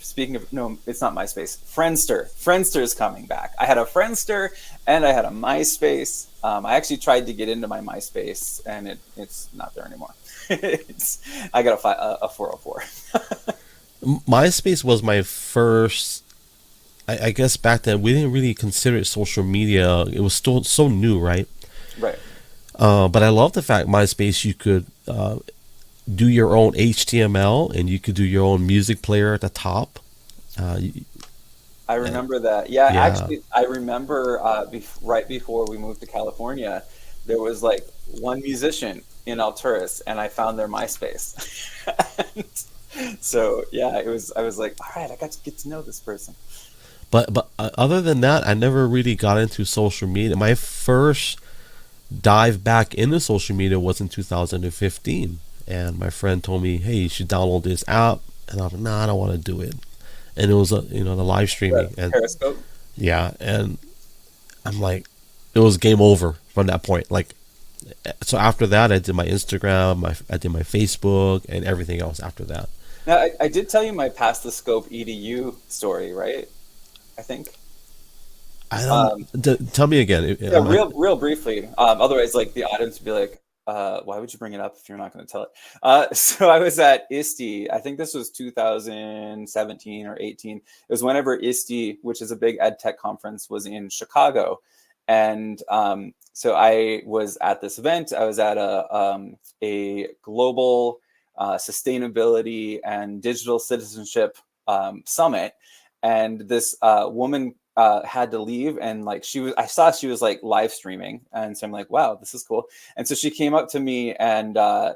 Speaking of, no, it's not MySpace. Friendster. Friendster is coming back. I had a Friendster and I had a MySpace. I actually tried to get into my MySpace, and it's not there anymore. I got a 404. MySpace was my first. I guess back then we didn't really consider it social media. It was still so new, right? Right. But I love the fact MySpace you could do your own HTML and you could do your own music player at the top. I remember that. Yeah, Yeah. actually, I remember right before we moved to California, there was like one musician in Alturas, and I found their MySpace. So yeah, it was. I was like, all right, I got to get to know this person. But other than that, I never really got into social media. My first dive back into social media was in 2015, and my friend told me, "Hey, you should download this app," and I was like, "Nah, I don't want to do it." And it was the live streaming, and Periscope. yeah, and I'm like, it was game over from that point. Like, so after that, I did my Instagram, I did my Facebook, and everything else after that. Now, I did tell you my Pass the Scope EDU story, right? I think. I Um, don't. Tell me again. Yeah, real briefly. Otherwise, like the audience would be like, "Why would you bring it up if you're not going to tell it?" So I was at ISTE. I think this was 2017 or 18. It was whenever ISTE, which is a big ed tech conference, was in Chicago, and so I was at this event. I was at a global sustainability and digital citizenship summit, and this woman had to leave, and like I saw she was like live streaming, and so I'm like, wow, this is cool. And so she came up to me and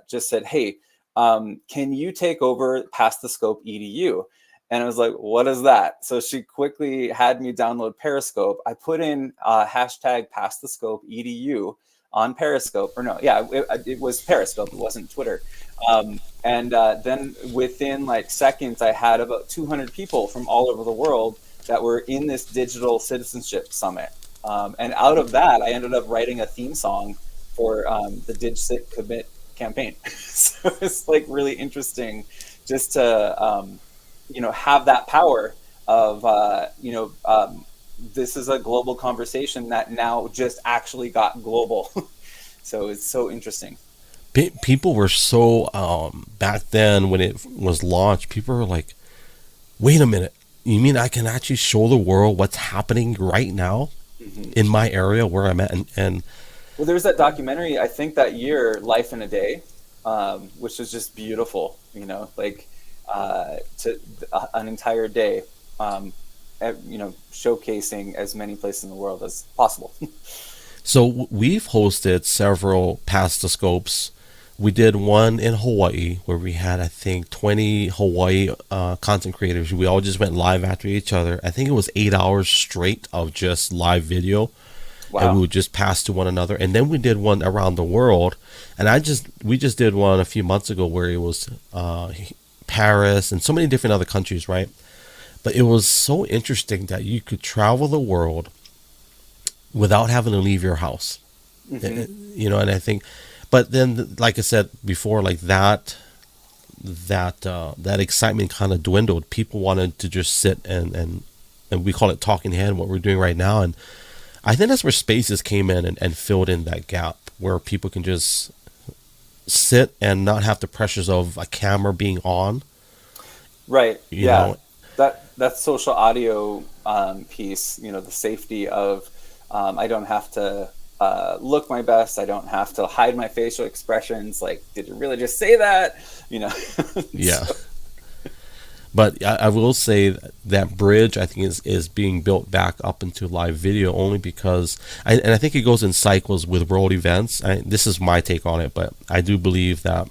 just said, hey, can you take over Pass the Scope EDU? And I was like, what is that? So she quickly had me download Periscope. I put in hashtag Pass the Scope EDU on Periscope, or no, yeah, it was Periscope. It wasn't Twitter. And then within like seconds, I had about 200 people from all over the world that were in this digital citizenship summit. And out of that, I ended up writing a theme song for the DigCit Commit campaign. So it's like really interesting just to, have that power of, this is a global conversation that now just actually got global. So it's so interesting. People were so back then when it was launched, people were like, wait a minute, you mean I can actually show the world what's happening right now in my area where I'm at? And well, there was that documentary, I think that year, Life in a Day, which was just beautiful, like to an entire day, showcasing as many places in the world as possible. So we've hosted several Pass the Scopes. We did one in Hawaii where we had, I think, 20 Hawaii content creators. We all just went live after each other. I think it was 8 hours straight of just live video. Wow. And we would just pass to one another. And then we did one around the world. And we just did one a few months ago where it was Paris and so many different other countries, right? But it was so interesting that you could travel the world without having to leave your house. And I think, but then, like I said before, like that excitement kind of dwindled. People wanted to just sit and we call it talking head, what we're doing right now. And I think that's where Spaces came in and filled in that gap where people can just sit and not have the pressures of a camera being on. Right. You know? That social audio piece, the safety of, I don't have to look my best. I don't have to hide my facial expressions. Like, did you really just say that? Yeah. But I will say that bridge, I think, is being built back up into live video only because, and I think it goes in cycles with world events. This is my take on it, but I do believe that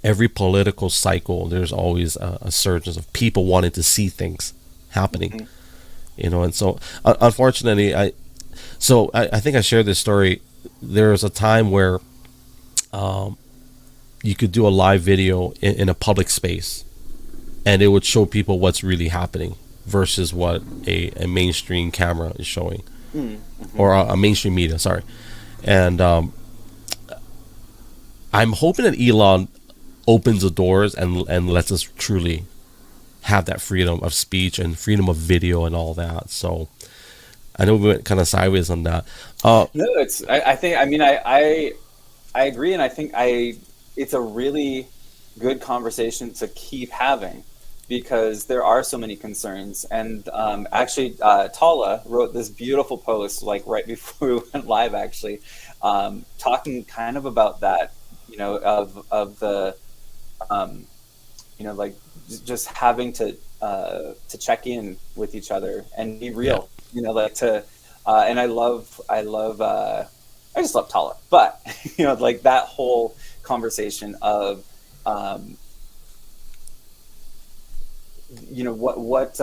every political cycle, there's always a surge of people wanting to see things happening. And so unfortunately, I think I shared this story. There was a time where you could do a live video in a public space and it would show people what's really happening versus what a mainstream camera is showing, or a mainstream media, sorry. And I'm hoping that Elon opens the doors and lets us truly have that freedom of speech and freedom of video and all that. So I know we went kind of sideways on that. No, I agree, and I think it's a really good conversation to keep having because there are so many concerns. And actually, Tala wrote this beautiful post like right before we went live, actually, talking kind of about that, of the, like just having to check in with each other and be real. And I just love Tala, but like that whole conversation of what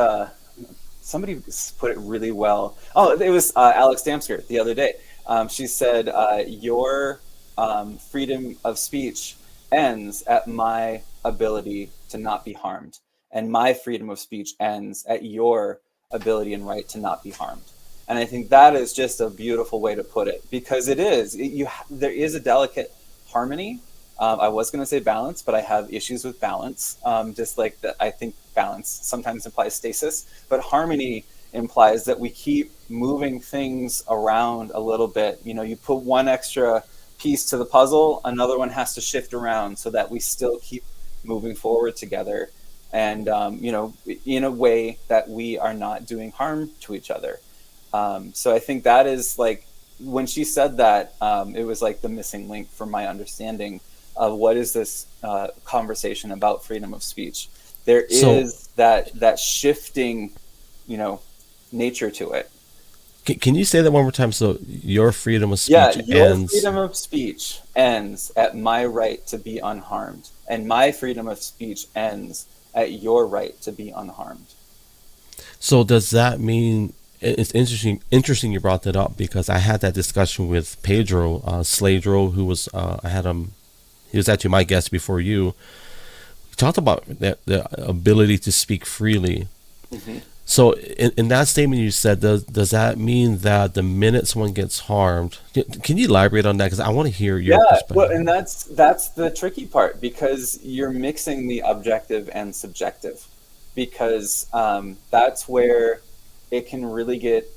somebody put it really well. Oh, it was Alex Damsker the other day. She said, your freedom of speech ends at my ability to not be harmed, and my freedom of speech ends at your ability and right to not be harmed. And I think that is just a beautiful way to put it, because there is a delicate harmony. I was going to say balance, but I have issues with balance. Just like that, I think balance sometimes implies stasis, but harmony implies that we keep moving things around a little bit. You put one extra piece to the puzzle, another one has to shift around so that we still keep moving forward together. And, in a way that we are not doing harm to each other. So I think that is like, when she said that, it was like the missing link for my understanding of what is this conversation about freedom of speech. There is that shifting, nature to it. Can you say that one more time? So your freedom of speech ends. Freedom of speech ends at my right to be unharmed, and my freedom of speech ends at your right to be unharmed. So does that mean, it's interesting you brought that up, because I had that discussion with Pedro Sladro, who was he was actually my guest before you. We talked about the ability to speak freely. Mm-hmm. So in that statement you said, does that mean that the minute someone gets harmed, can you elaborate on that? Because I want to hear your perspective. Well, and that's the tricky part, because you're mixing the objective and subjective, because that's where it can really get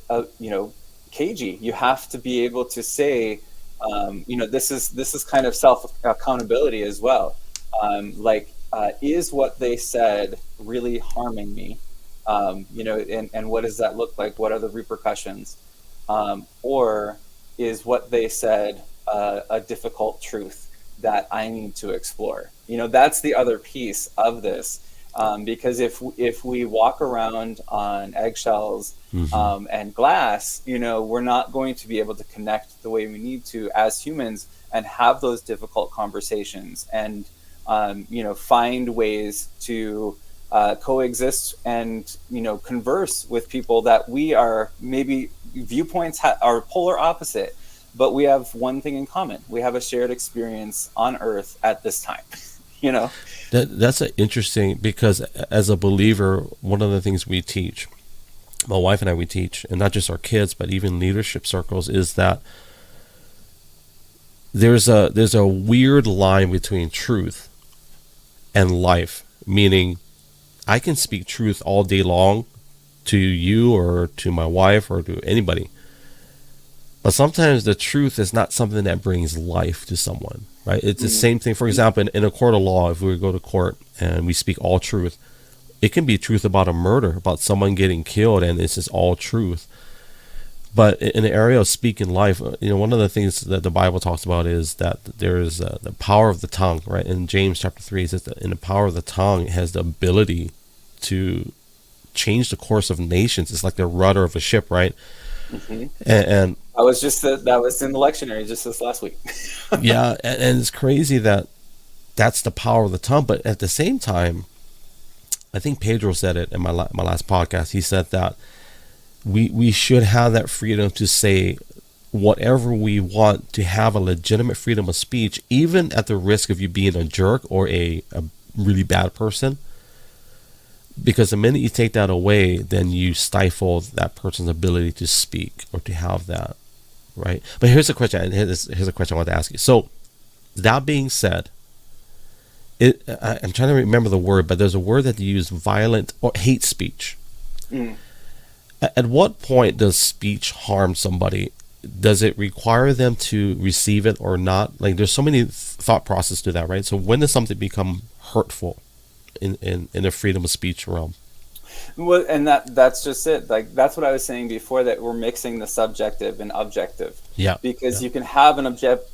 cagey. You have to be able to say, this is kind of self accountability as well. Is what they said really harming me? And what does that look like? What are the repercussions? Or is what they said a difficult truth that I need to explore? That's the other piece of this, because if we walk around on eggshells and glass, we're not going to be able to connect the way we need to as humans and have those difficult conversations and find ways to coexist and converse with people that we are maybe viewpoints are polar opposite, but we have one thing in common: we have a shared experience on Earth at this time. That's interesting, because as a believer, one of the things we teach, my wife and I, we teach, and not just our kids but even leadership circles, is that there's a weird line between truth and life, meaning I can speak truth all day long to you or to my wife or to anybody, but sometimes the truth is not something that brings life to someone, right? It's the same thing. For example, in a court of law, if we go to court and we speak all truth, it can be truth about a murder, about someone getting killed, and this is all truth. But in the area of speaking life, one of the things that the Bible talks about is that there is the power of the tongue, right? In James chapter 3, it says that in the power of the tongue, it has the ability to change the course of nations. It's like the rudder of a ship, right? Mm-hmm. And that was in the lectionary just this last week. Yeah, and it's crazy that that's the power of the tongue. But at the same time, I think Pedro said it in my last podcast. He said that we should have that freedom to say whatever we want, to have a legitimate freedom of speech, even at the risk of you being a jerk or a really bad person. Because the minute you take that away, then you stifle that person's ability to speak or to have that, right? But here's a question. Here's a question I want to ask you. So, that being said, I'm trying to remember the word, but there's a word that you use: violent or hate speech. At what point does speech harm somebody? Does it require them to receive it or not? Like, there's so many thought process to that, right? So when does something become hurtful in the freedom of speech realm? Well, and that's just it. Like, that's what I was saying before, that we're mixing the subjective and objective. Yeah. Because you can have an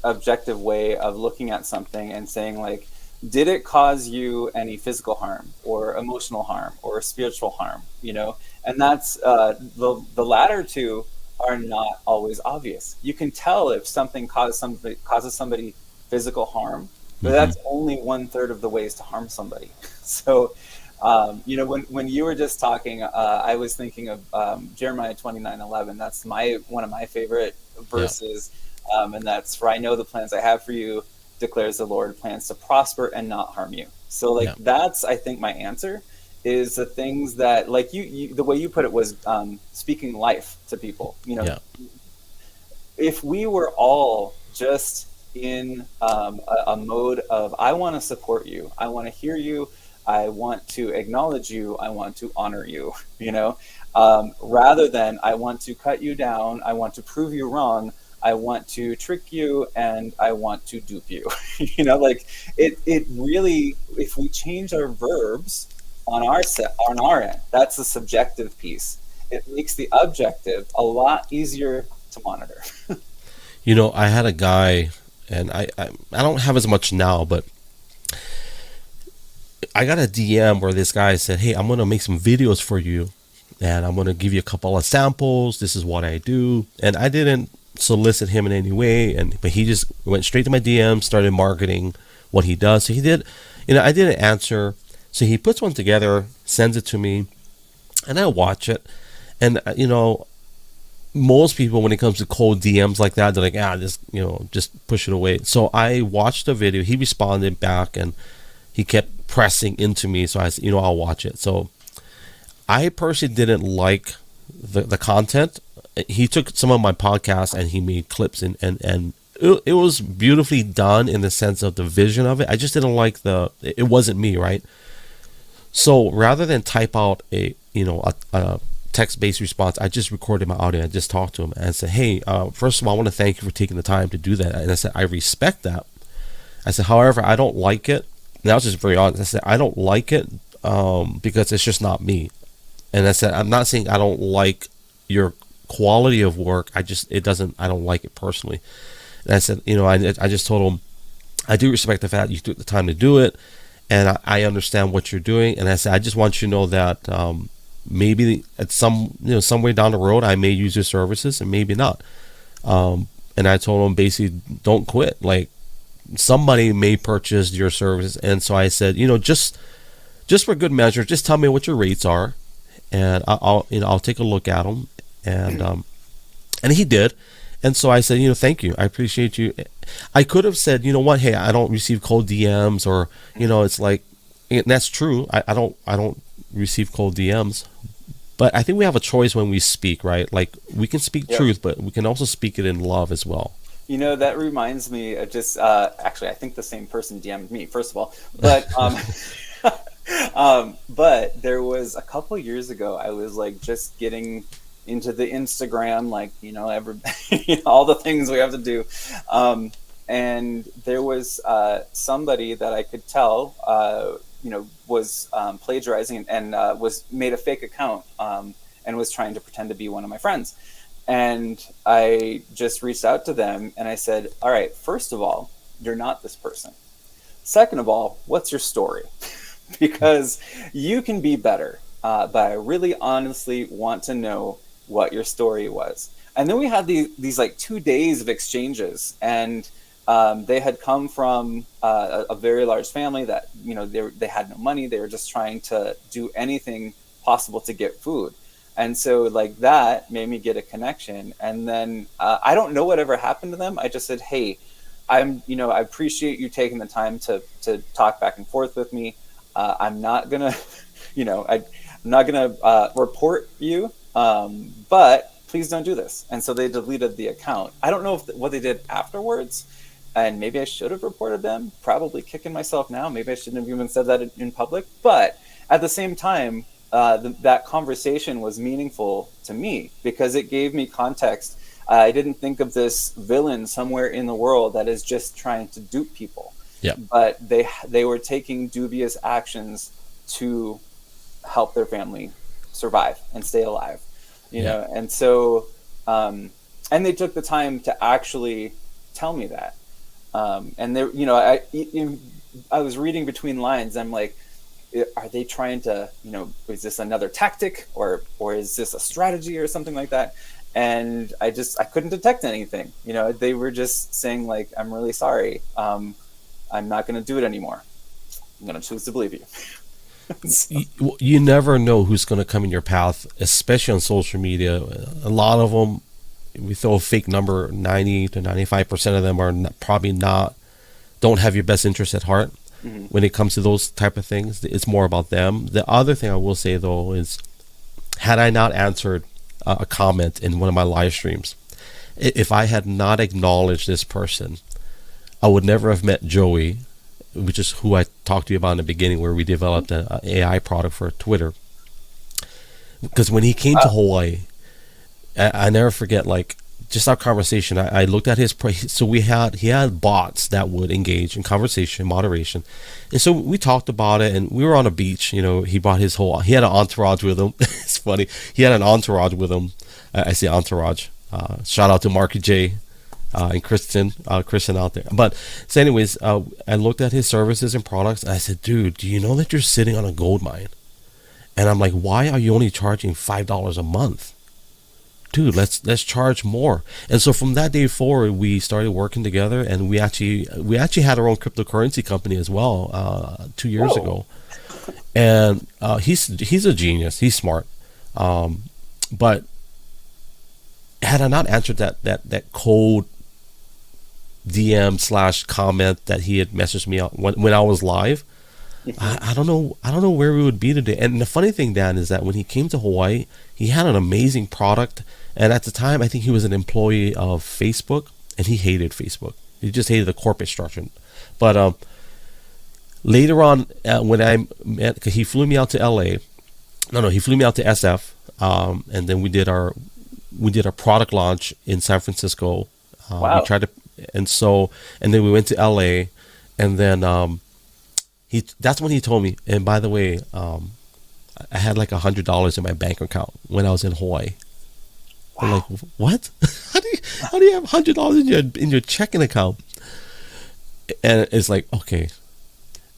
objective way of looking at something and saying, like, did it cause you any physical harm or emotional harm or spiritual harm? And that's the latter two are not always obvious. You can tell if something causes somebody physical harm, but that's only 1/3 of the ways to harm somebody. So, when you were just talking, I was thinking of Jeremiah 29:11. That's one of my favorite verses, and that's, "For I know the plans I have for you, declares the Lord, plans to prosper and not harm you." So, that's, I think, my answer is the things that, like you the way you put it was speaking life to people. If we were all just in a mode of, I want to support you, I want to hear you, I want to acknowledge you, I want to honor you, rather than I want to cut you down, I want to prove you wrong, I want to trick you, and I want to dupe you. It really, if we change our verbs on our end, that's the subjective piece. It makes the objective a lot easier to monitor. I had a guy and I don't have as much now, but I got a DM where this guy said, "Hey, I'm gonna make some videos for you, and I'm gonna give you a couple of samples. This is what I do." And I didn't solicit him in any way, but he just went straight to my DM, started marketing what he does. So he did, I didn't answer. So he puts one together, sends it to me, and I watch it. And most people, when it comes to cold DMs like that, they're like, just push it away. So I watched the video. He responded back, and he kept pressing into me. So I said, I'll watch it. So I personally didn't like the content. He took some of my podcasts and he made clips, and it was beautifully done in the sense of the vision of it. I just didn't like it wasn't me, right? So rather than type out a text-based response, I just recorded my audio. I just talked to him and I said, "Hey, first of all, I want to thank you for taking the time to do that." And I said, "I respect that." I said, "However, I don't like it." And I was just very honest. I said, "I don't like it because it's just not me." And I said, "I'm not saying I don't like your quality of work. I don't like it personally." And I said, I just told him, "I do respect the fact you took the time to do it, and I understand what you're doing." And I said, "I just want you to know that maybe at some way down the road, I may use your services and maybe not." And I told him basically, don't quit. Like, somebody may purchase your services. And so I said, just for good measure, just tell me what your rates are, and I'll take a look at them. And he did. And so I said, "Thank you. I appreciate you." I could have said, "You know what? Hey, I don't receive cold DMs," or, it's like, and that's true. I don't receive cold DMs, but I think we have a choice when we speak, right? Like, we can speak truth, but we can also speak it in love as well. That reminds me of just, actually, I think the same person DM'd me, first of all, but, but there was a couple years ago, I was like just getting into the Instagram, like, all the things we have to do. And there was somebody that I could tell, was plagiarizing and was made a fake account and was trying to pretend to be one of my friends. And I just reached out to them and I said, "All right, first of all, you're not this person. Second of all, what's your story? Because you can be better, but I really honestly want to know what your story was." And then we had these like 2 days of exchanges, and they had come from a very large family that, they had no money. They were just trying to do anything possible to get food. And so like that made me get a connection. And then I don't know whatever happened to them. I just said, "Hey, I appreciate you taking the time to talk back and forth with me. I'm not gonna, I'm not gonna report you, but please don't do this." And so they deleted the account. I don't know what they did afterwards, and maybe I should have reported them. Probably kicking myself now. Maybe I shouldn't have even said that in public. But at the same time, that conversation was meaningful to me because it gave me context. I didn't think of this villain somewhere in the world that is just trying to dupe people. Yeah. But they were taking dubious actions to help their family survive and stay alive. And so and they took the time to actually tell me that. And there, I was reading between lines. I'm like, are they trying to, is this another tactic or is this a strategy or something like that? And I couldn't detect anything. They were just saying like, "I'm really sorry. I'm not going to do it anymore. I'm going to choose to believe you." So. You never know who's going to come in your path, especially on social media. A lot of them, we throw a fake number, 90 to 95% of them are don't have your best interest at heart. Mm-hmm. When it comes to those type of things, it's more about them. The other thing I will say though is, had I not answered a comment in one of my live streams, if I had not acknowledged this person, I would never have met Joey, which is who I talked to you about in the beginning, where we developed an AI product for Twitter. Because when he came to Hawaii, I never forget, like, just our conversation. I looked at his so he had bots that would engage in conversation, moderation, and so we talked about it. And we were on a beach. He brought he had an entourage with him. It's funny. He had an entourage with him. I say entourage. Shout out to Marky J. and Christian out there. But so, anyways, I looked at his services and products, and I said, "Dude, do you know that you're sitting on a gold mine?" And I'm like, "Why are you only charging $5 a month, dude? Let's charge more." And so from that day forward, we started working together, and we actually had our own cryptocurrency company as well 2 years ago. And he's a genius. He's smart. But had I not answered that cold DM / comment that he had messaged me out when I was live, I don't know where we would be today. And the funny thing, Dan, is that when he came to Hawaii, he had an amazing product. And at the time, I think he was an employee of Facebook, and he hated Facebook. He just hated the corporate structure. But later on, when I met, cause he flew me out to LA. No, he flew me out to SF, and then we did our product launch in San Francisco. Wow. We tried to, and then we went to LA, and then that's when he told me. And by the way, I had like $100 in my bank account when I was in Hawaii. Wow. I'm like, what? How do you have $100 in your checking account? And it's like, okay,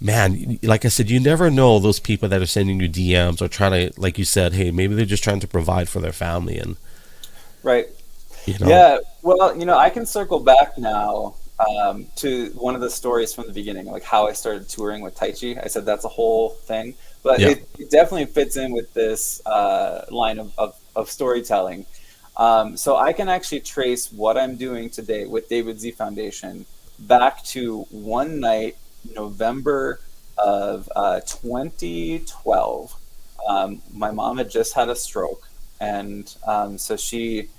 man, like I said, you never know those people that are sending you DMs or trying to, like you said, hey, maybe they're just trying to provide for their family. And right. You know. Yeah. Well, I can circle back now to one of the stories from the beginning, like how I started touring with Tajci. I said that's a whole thing, but it definitely fits in with this line of storytelling. So I can actually trace what I'm doing today with David Z Foundation back to one night, November of 2012. My mom had just had a stroke, and so she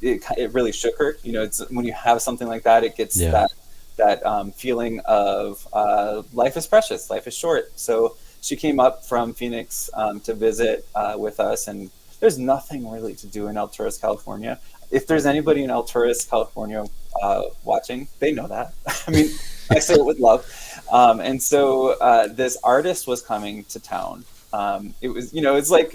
it really shook her. It's when you have something like that, it gets that feeling of life is precious, life is short. So she came up from Phoenix to visit with us, and there's nothing really to do in Alturas, California. If there's anybody in Alturas, California watching, they know that. I mean, I say it with love. And so this artist was coming to town. It was, it's like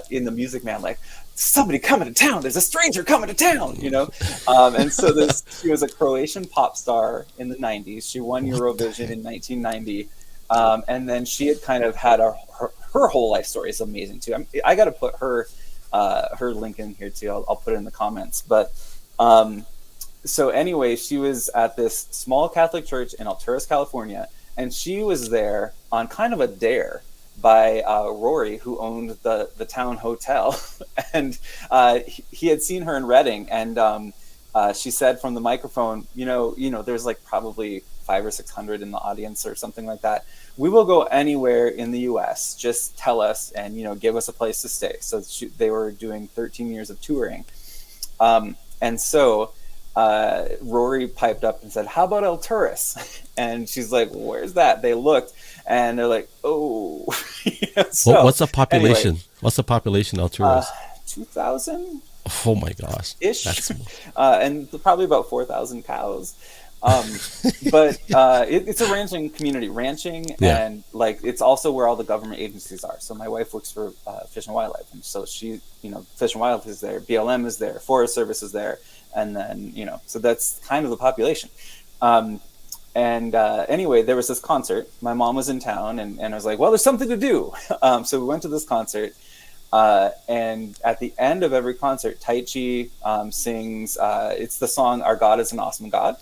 in the Music Man, like, somebody coming to town, there's a stranger coming to town, and so she was a Croatian pop star in the 90s. She won Eurovision in 1990, and then she had kind of had her whole life story is amazing too. I got to put her link in here too. I'll put it in the comments. But so anyway, she was at this small Catholic church in Alturas, California, and she was there on kind of a dare by Rory, who owned the town hotel. And he had seen her in Reading, and she said from the microphone, there's like probably 500 or 600 in the audience or something like that. We will go anywhere in the US, just tell us and give us a place to stay. So they were doing 13 years of touring, and so Rory piped up and said, "How about Alturas?" And she's like, "Where's that?" They looked, and they're like, "Oh." So, what's the population? Anyway, what's the population of Alturas? 2,000. Oh my gosh! Ish. That's... and probably about 4,000 cows. But it's a ranching community, and like it's also where all the government agencies are. So my wife works for Fish and Wildlife, and so she, Fish and Wildlife is there, BLM is there, Forest Service is there, and then so that's kind of the population. Anyway, there was this concert. My mom was in town, and I was like, well, there's something to do. So we went to this concert. And at the end of every concert, Tajci sings, it's the song "Our God is an Awesome God."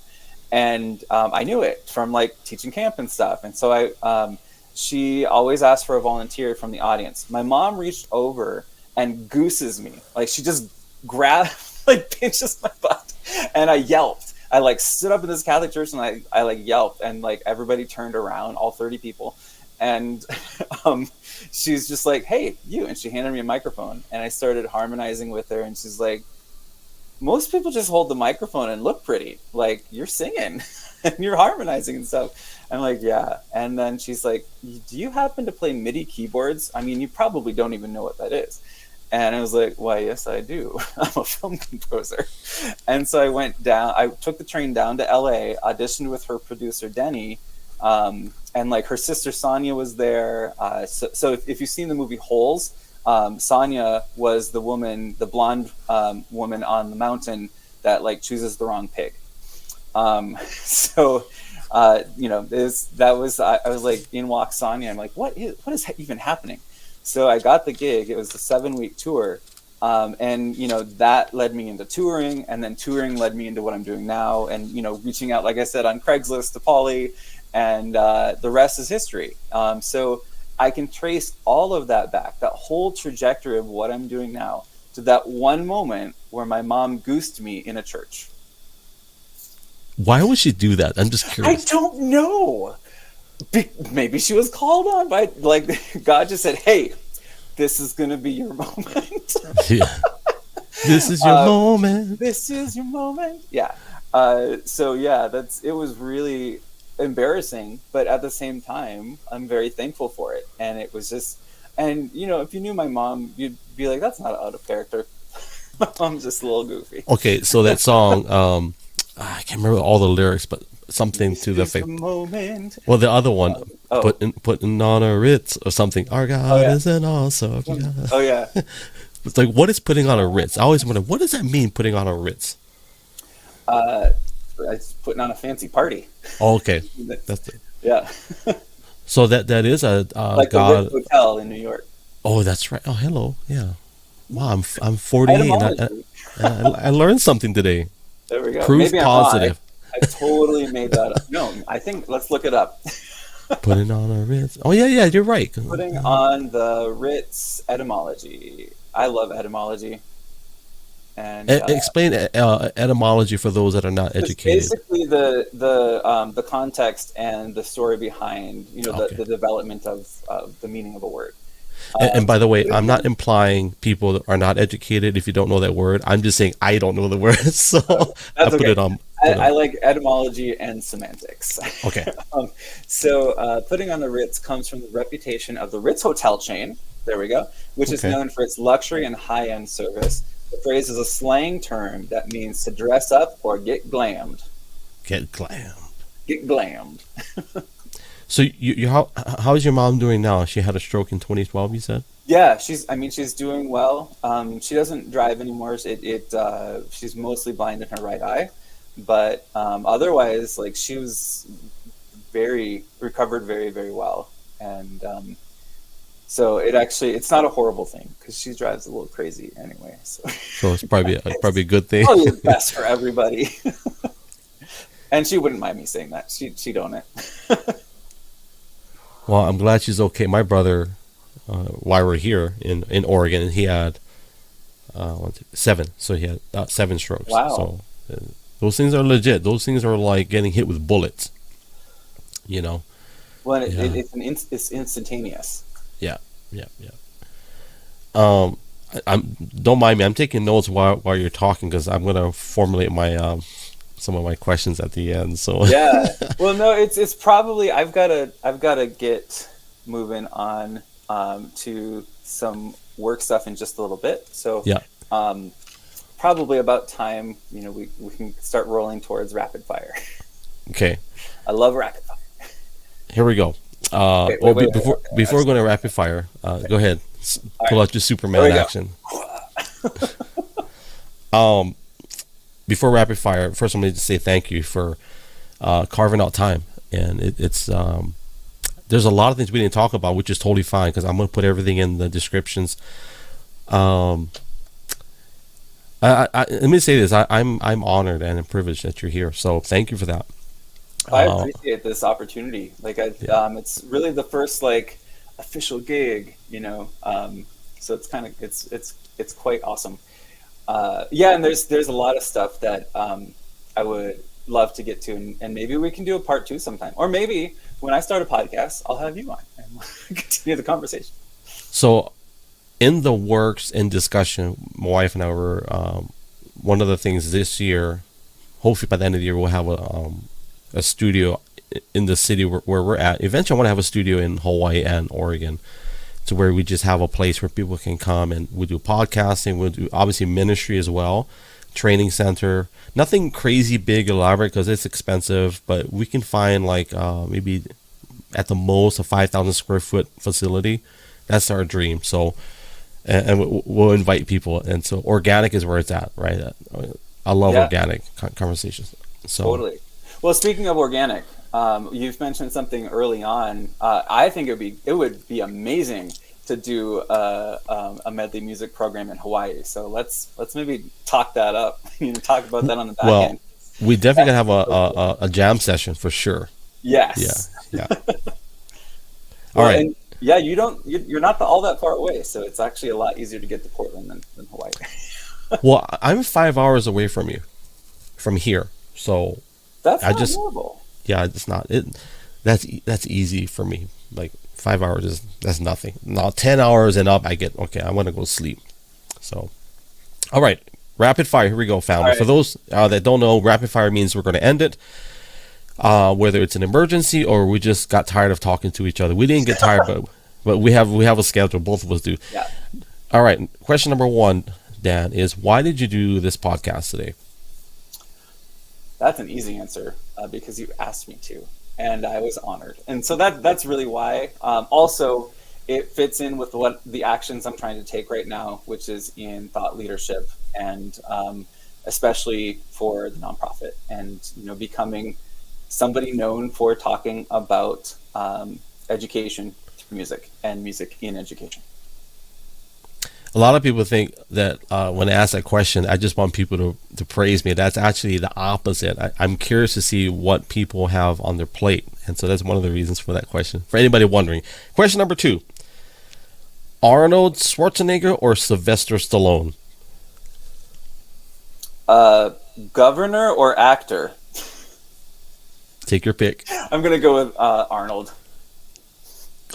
And I knew it from like teaching camp and stuff. And so she always asked for a volunteer from the audience. My mom reached over and gooses me. Like she just grabbed, like pinches my butt. And I yelped. I like stood up in this Catholic church and I like yelped, and like everybody turned around, all 30 people. And she's just like, "Hey, you." And she handed me a microphone, and I started harmonizing with her. And she's like, "Most people just hold the microphone and look pretty. Like, you're singing and you're harmonizing and stuff." I'm like, "Yeah." And then she's like, "Do you happen to play MIDI keyboards? I mean, you probably don't even know what that is." And I was like, "Why, yes, I do. I'm a film composer." And so I took the train down to LA, auditioned with her producer, Denny. And like her sister, Sonia, was there. So if you've seen the movie Holes, Sonia was the blonde woman on the mountain that like chooses the wrong pig. So, you know, I was like, in walks Sonya. I'm like, what is even happening? So I got the gig. It was a 7-week tour. And, you know, that led me into touring, and then touring led me into what I'm doing now. And, you know, reaching out, like I said, on Craigslist to Polly, and the rest is history. So I can trace all of that back, that whole trajectory of what I'm doing now, to that one moment where my mom goosed me in a church. Why would she do that? I'm just curious. I don't know. Maybe she was called on by, like, God just said, hey, this is going to be your moment. Yeah. This is your moment. This is your moment. Yeah. So yeah, it was really embarrassing, but at the same time, I'm very thankful for it. And it was just, and you know, if you knew my mom, you'd be like, that's not out of character. My mom's just a little goofy. Okay. So that song, I can't remember all the lyrics, but something to the effect. Well, the other one, putting on a Ritz or something. Our God is an awesome God. Oh yeah. It's like, what is putting on a Ritz? I always wonder, what does that mean, putting on a Ritz? It's putting on a fancy party. Oh, okay. That's it. Yeah. So that is a like God. the Ritz Hotel in New York. Oh, that's right. Oh, hello. Yeah. Wow, I'm 48 and I learned something today. There we go. Proof Maybe positive. I totally made that up. No, I think, let's look it up. Putting on a Ritz. Oh, yeah, you're right. Putting on the Ritz etymology. I love etymology. And explain etymology for those that are not educated. Basically, the context and the story behind, you know, the development of the meaning of a word. And by the way, I'm not implying people that are not educated if you don't know that word. I'm just saying I don't know the word, so I put it on. I like etymology and semantics. Okay. So putting on the Ritz comes from the reputation of the Ritz hotel chain. There we go, which is known for its luxury and high-end service. The phrase is a slang term that means to dress up or get glammed. Get glammed. Get glammed. So how's your mom doing now? She had a stroke in 2012, you said? Yeah, she's doing well. She doesn't drive anymore. She's mostly blind in her right eye, but otherwise, like, she was recovered very, very well. And so it's not a horrible thing, because she drives a little crazy anyway. So it's probably a good thing. Probably the best for everybody. And she wouldn't mind me saying that. She'd own it. Well, I'm glad she's okay. My brother, while we're here in Oregon, he had 7. So he had 7 strokes. Wow. So those things are legit. Those things are like getting hit with bullets. You know. Well, it's instantaneous. Yeah. Don't mind me. I'm taking notes while you're talking, because I'm gonna formulate my some of my questions at the end. So yeah. Well, no, it's probably I've gotta get moving on to some work stuff in just a little bit. So yeah. Probably about time, you know, we can start rolling towards rapid fire. Okay. I love rapid fire. Here we go. Before going to rapid fire, go ahead. Pull out your Superman action. Before rapid fire, first I'm going to say thank you for carving out time. And it's there's a lot of things we didn't talk about, which is totally fine, because I'm going to put everything in the descriptions. Let me say this: I'm honored and privileged that you're here. So thank you for that. I appreciate this opportunity. Like, it's really the first like official gig, you know. So it's kind of it's quite awesome. Yeah, and there's a lot of stuff that I would love to get to, and maybe we can do a part 2 sometime, or maybe when I start a podcast, I'll have you on and we'll continue the conversation. So, in the works and discussion, my wife and I were one of the things this year. Hopefully, by the end of the year, we'll have a studio in the city where we're at. Eventually, I want to have a studio in Hawaii and Oregon, to where we just have a place where people can come, and we'll do podcasting. We'll do obviously ministry as well, training center. Nothing crazy big, elaborate, because it's expensive, but we can find like maybe at the most a 5,000 square foot facility. That's our dream. So, and we'll invite people, and so organic is where it's at, right? I love Yeah, organic conversations. So, totally. Well, speaking of organic, you've mentioned something early on. I think it would be amazing to do a medley music program in Hawaii. So let's maybe talk that up. Talk about that on the back well, end. we definitely That's gonna have so cool. a jam session for sure. Yeah, Yes. yeah. All Well, right. and yeah, you're not all that far away, so it's actually a lot easier to get to Portland than Hawaii. Well, I'm 5 hours away from you, from here. So That's I not just, horrible. yeah, it's not it. That's easy for me. Like 5 hours that's nothing. Now 10 hours and up, I get okay. I want to go sleep. So, all right, rapid fire. Here we go, All founder. For right. those that don't know, rapid fire means we're going to end it. Whether it's an emergency or we just got tired of talking to each other. We didn't get tired, but we have a schedule. Both of us do. Yeah, All right. Question number one, Dan, is why did you do this podcast today? that's an easy answer because you asked me to, and I was honored, and so that's really why. Also, it fits in with what the actions I'm trying to take right now, which is in thought leadership, and especially for the nonprofit, and becoming somebody known for talking about education through music and music in education. A lot of people think that when I ask that question, I just want people to praise me. That's actually the opposite. I'm curious to see what people have on their plate. And so that's one of the reasons for that question. For anybody wondering. Question number two. Arnold Schwarzenegger or Sylvester Stallone? Governor or actor? Take your pick. I'm gonna go with Arnold.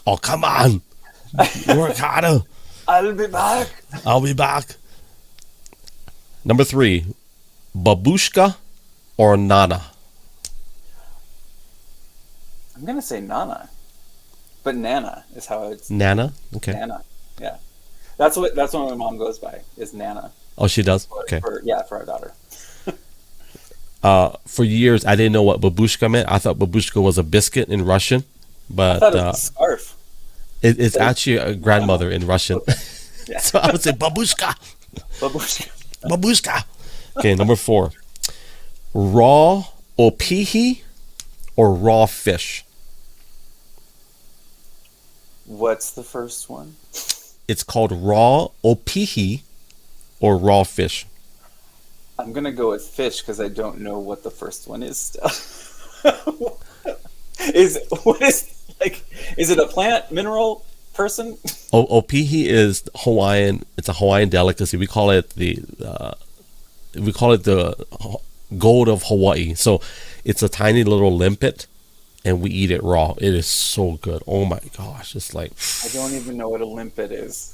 Oh, come on. Work harder. I'll be back. I'll be back. Number three. Babushka or Nana? I'm gonna say Nana, but Nana is how it's Nana? Okay. Nana. Yeah, that's what my mom goes by is Nana Oh, she does? for, Okay. for our daughter. For years, I didn't know what babushka meant. I thought babushka was a biscuit in Russian, I but thought it was a scarf. it's actually a grandmother in Russian. Yeah. So I would say babushka, Babushka. babushka. Okay, number four. Raw opihi or raw fish? What's the first one? It's called raw opihi or raw fish. I'm gonna go with fish because I don't know what the first one is still. Is it a plant, mineral, person? Opihi is Hawaiian. It's a Hawaiian delicacy. We call it the gold of Hawaii. So it's a tiny little limpet, and we eat it raw. It is so good. Oh my gosh, it's like I don't even know what a limpet is.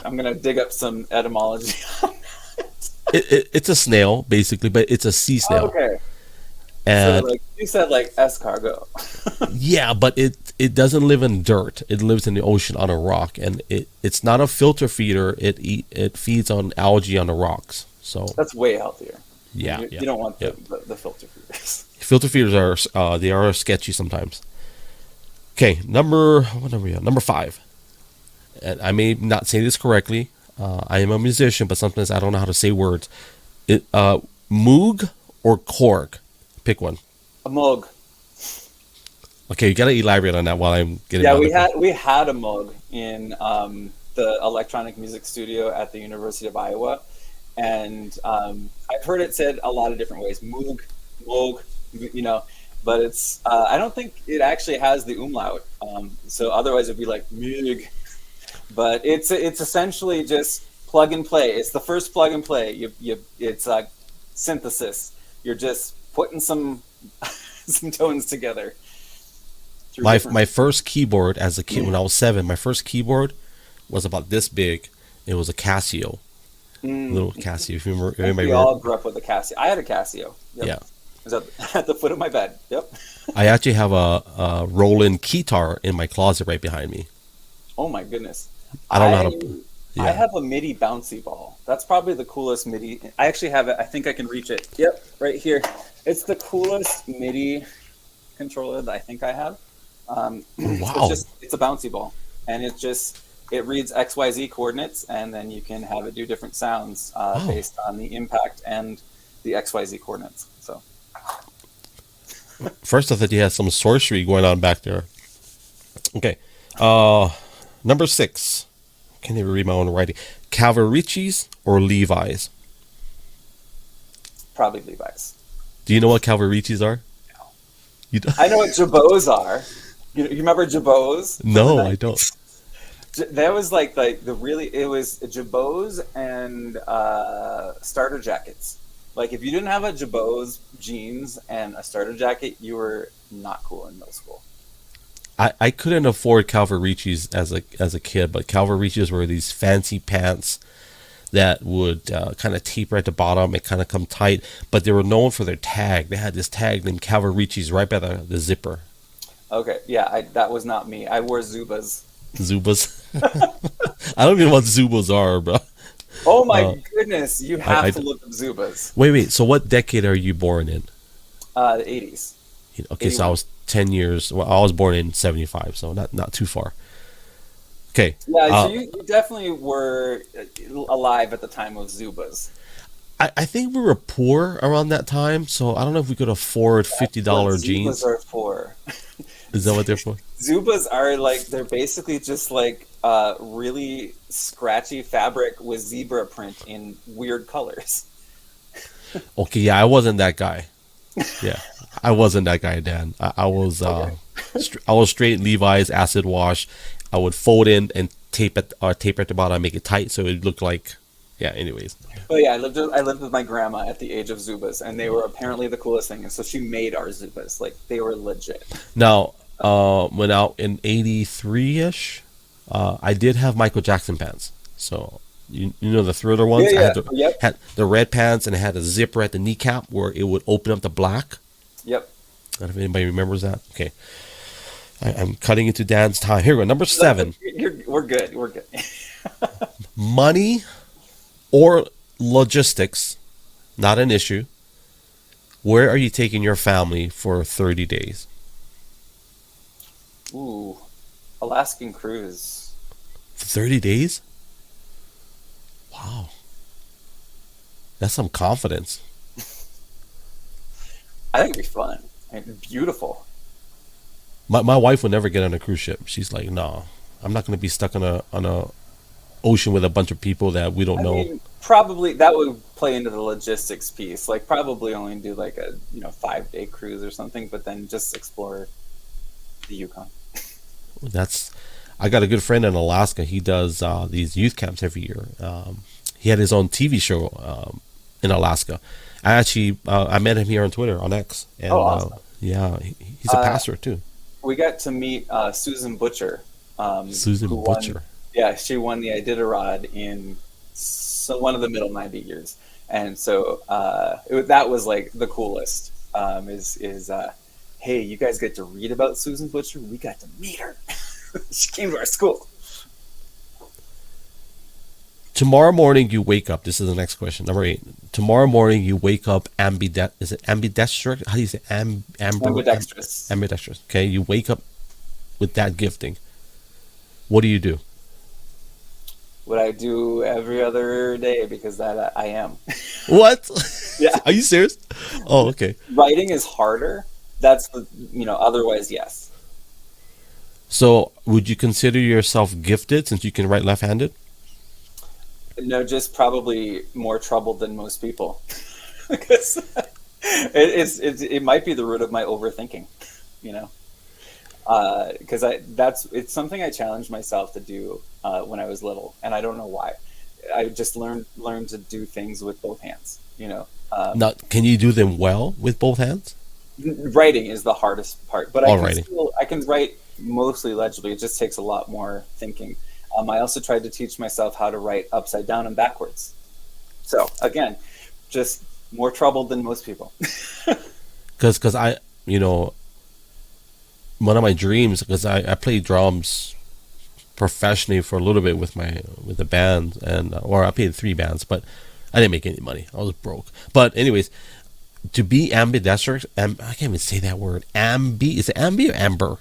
I'm gonna dig up some etymology. it's a snail basically, but it's a sea snail. Okay. So And like you said, like escargot. yeah, but it doesn't live in dirt. It lives in the ocean on a rock, and it's not a filter feeder. It feeds on algae on the rocks. So That's way healthier. yeah, You, yeah, you don't want yeah. the filter feeders. Filter feeders are they are sketchy sometimes. Okay, what number are we on? Number five. And I may not say this correctly. I am a musician, but sometimes I don't know how to say words. Moog or Korg? Pick one. A mug. Okay, you gotta elaborate on that while I'm getting. Yeah, my we had a mug in the electronic music studio at the University of Iowa, and I've heard it said a lot of different ways. Moog, mug, but it's I don't think it actually has the umlaut. So otherwise it'd be like mig. But it's essentially just plug and play. It's the first plug and play. It's like synthesis. You're just putting some some tones together. through My different- my first keyboard as a kid when I was 7, my first keyboard was about this big. It was a Casio, little Casio. If you I think remember, we all grew up with a Casio. I had a Casio. Yep. yeah. It was at the foot of my bed. Yep. I actually have a Roland guitar in my closet right behind me. Oh my goodness. I don't know how to. I Yeah. have a MIDI bouncy ball. That's probably the coolest MIDI. I actually have it. I think I can reach it. Yep, right here. It's the coolest MIDI controller that I think I have. Wow. It's a bouncy ball, and it reads XYZ coordinates, and then you can have it do different sounds based on the impact and the XYZ coordinates. So First, I thought you had some sorcery going on back there. Okay. Number 6. Can't even read my own writing. Calvaricci's or Levi's? probably Levi's. Do you know what Calvaricci's are? No. You don't? I know what Jabots are. You remember Jabots? No, I don't. That was like the really, it was Jabots and starter jackets. Like if you didn't have a Jabots jeans and a starter jacket, you were not cool in middle school. I couldn't afford Calvaricci's as a kid, but Calvaricci's were these fancy pants that would kind of taper at the bottom and kind of come tight, but they were known for their tag. They had this tag named Calvaricci's right by the zipper. Okay, yeah, that was not me. I wore Zubas. Zubas? I don't even know what Zubas are, bro. Oh my goodness, you have to look up Zubas. Wait, so what decade are you born in? The 80s. Okay, 81. So I was 10 years. Well, I was born in 75, so not too far. Okay. Yeah, so you definitely were alive at the time of Zubas. I think we were poor around that time, so I don't know if we could afford $50 jeans. Zubas are for. Is that what they're for? Zubas are like, they're basically just like really scratchy fabric with zebra print in weird colors. Okay, yeah, I wasn't that guy. Yeah, I wasn't that guy, Dan. I was Okay. I was straight Levi's acid wash. I would fold in and tape at the bottom, make it tight so it looked like. Yeah. Anyways. But yeah, I lived with my grandma at the age of Zubas, and they were apparently the coolest thing. And so she made our Zubas, like they were legit. Now, when out in '83-ish, I did have Michael Jackson pants. So you know the Thriller ones. Yeah. I had the red pants, and it had a zipper at the kneecap where it would open up the black. Yep. I don't know if anybody remembers that. Okay. I'm cutting into Dan's time. Here we go. Number 7. We're good. We're good. Money or logistics, not an issue. Where are you taking your family for 30 days? Ooh, Alaskan cruise. For 30 days? Wow. That's some confidence. I think it'd be fun. Beautiful. My wife would never get on a cruise ship. She's like, no, I'm not going to be stuck on a ocean with a bunch of people that we don't know. Mean, probably that would play into the logistics piece. Like probably only do like a 5-day cruise or something, but then just explore the Yukon. I got a good friend in Alaska. He does these youth camps every year. He had his own TV show in Alaska. I met him here on Twitter on X. And, awesome. Yeah, he's a pastor too. We got to meet Susan Butcher. Susan Butcher. Yeah, she won the Iditarod in one of the middle 90 years, and so that was like the coolest. Hey, you guys get to read about Susan Butcher? We got to meet her. She came to our school. Tomorrow morning you wake up. This is the next question. Number 8. Tomorrow morning you wake up Is it ambidextrous? How do you say ambidextrous? Ambidextrous. Okay, you wake up with that gifting. What do you do? What I do every other day, because that I am. What? Yeah. Are you serious? Oh, okay. Writing is harder. That's otherwise, yes. So, would you consider yourself gifted since you can write left-handed? No, just probably more troubled than most people. Because it might be the root of my overthinking, because it's something I challenged myself to do when I was little, and I don't know why. I just learned to do things with both hands. Now, can you do them well with both hands? Writing is the hardest part, but I can write mostly legibly. It just takes a lot more thinking. I also tried to teach myself how to write upside down and backwards. So again, just more troubled than most people. Because I, one of my dreams, because I played drums professionally for a little bit with the band, or I played 3 bands, but I didn't make any money. I was broke. But anyways, to be ambidextrous, I can't even say that word. Is it ambi or amber?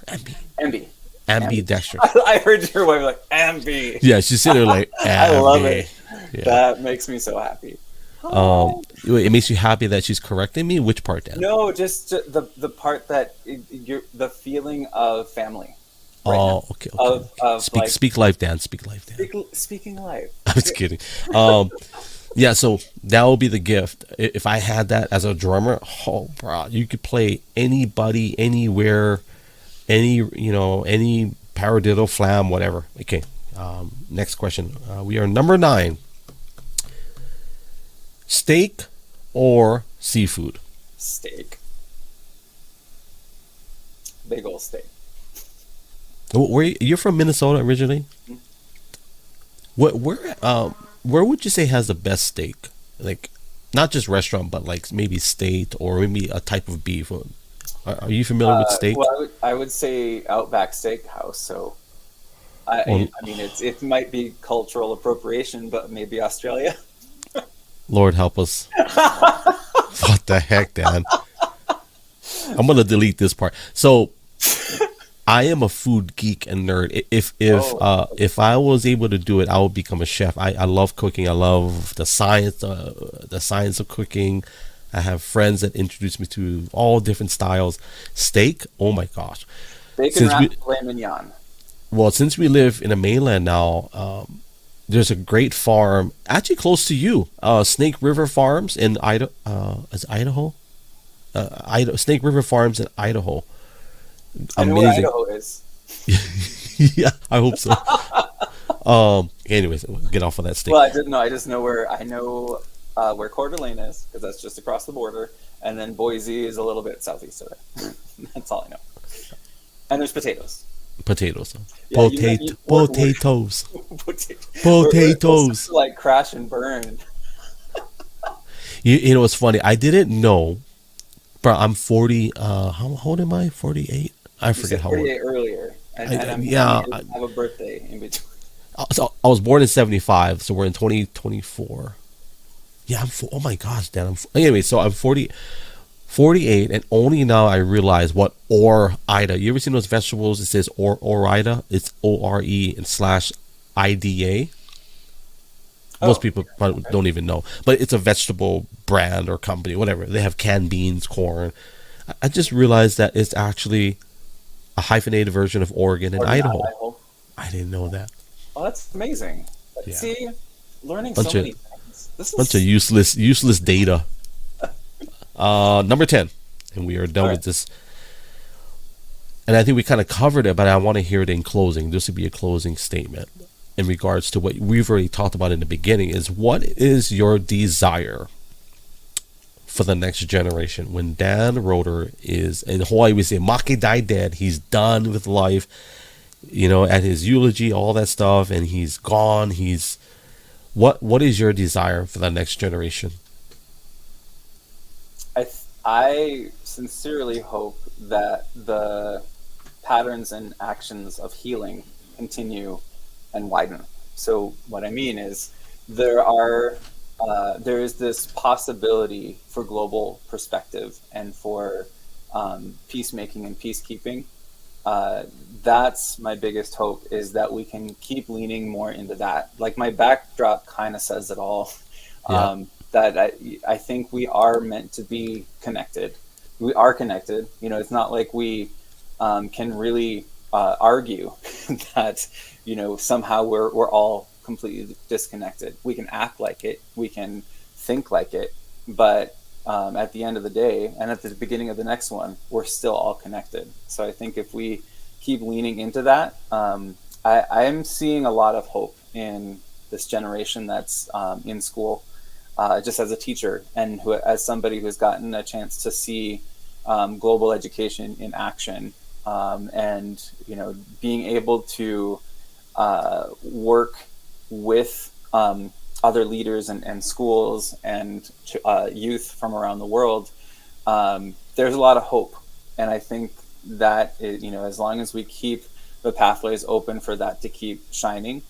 Ambi. Ambidextrous. I heard your wife like ambi. Yeah, she's sitting there like ambi. I love it. Yeah. That makes me so happy. It makes you happy that she's correcting me. Which part, Dan? No, just the part that you're the feeling of family. Right Oh, now. okay, okay, okay. Of like Speak life, Dan. Speak life, Dan. speaking life. I was kidding. Yeah, so that will be the gift. If I had that as a drummer, oh, bro, you could play anybody, anywhere, any paradiddle, flam, whatever. Okay, next question. We are number 9. Steak or seafood? Steak. Big old steak. You're from Minnesota originally? Where would you say has the best steak? Like, not just restaurant, but like maybe state or maybe a type of beef. Are you familiar with steak? Well, I would say Outback Steakhouse. So, I mean, it might be cultural appropriation, but maybe Australia. Lord help us. What the heck, Dan? I'm gonna delete this part. So, I am a food geek and nerd. If I was able to do it, I would become a chef. I love cooking. I love the science of cooking. I have friends that introduce me to all different styles. Steak, oh my gosh. Bacon wrapped filet mignon. Well, since we live in the mainland now, there's a great farm actually close to you, Snake River Farms in Idaho. Snake River Farms in Idaho. I know where Idaho is. Yeah, I hope so. Anyways, get off of that steak. Well, I didn't know. I just know where where Coeur d'Alene is, because that's just across the border, and then Boise is a little bit southeast of it. That's all I know. And there's potatoes. Potatoes. Yeah, Potatoes. Potatoes. Like crash and burn. You know what's funny? I didn't know, but I'm 40. How old am I? 48. I forget how old. 48 earlier, and I have a birthday in between. So I was born in 75, so we're in 2024. Yeah, oh my gosh, Dan. Anyway, so I'm 48, and only now I realize what Ore-Ida. You ever seen those vegetables? It says Ore-Ida. It's O-R-E and /IDA. Most people probably don't even know, but it's a vegetable brand or company, whatever. They have canned beans, corn. I just realized that it's actually a hyphenated version of Oregon and Idaho. I didn't know that. Oh, that's amazing. Yeah. See, learning so many things. This is bunch of useless data. Number 10, and we are done with this. And I think we kind of covered it, but I want to hear it in closing. This would be a closing statement in regards to what we've already talked about in the beginning. Is what is your desire for the next generation? When Dan Roeder is in Hawaii, we say "Maki Dai dead." He's done with life. You know, at his eulogy, all that stuff, and he's gone. What is your desire for the next generation? I sincerely hope that the patterns and actions of healing continue and widen. So what I mean is there is this possibility for global perspective and for peacemaking and peacekeeping. That's my biggest hope, is that we can keep leaning more into that. Like, my backdrop kind of says it all. Yeah. That I think we are meant to be connected. We are connected. You know, it's not like we can really argue that, you know, somehow we're all completely disconnected. We can act like it. We can think like it. But at the end of the day, and at the beginning of the next one, we're still all connected. So I think if we keep leaning into that, I am seeing a lot of hope in this generation that's in school. Just as a teacher and as somebody who's gotten a chance to see global education in action, and, you know, being able to work with other leaders and schools and youth from around the world, there's a lot of hope. And I think that, you know, as long as we keep the pathways open for that to keep shining,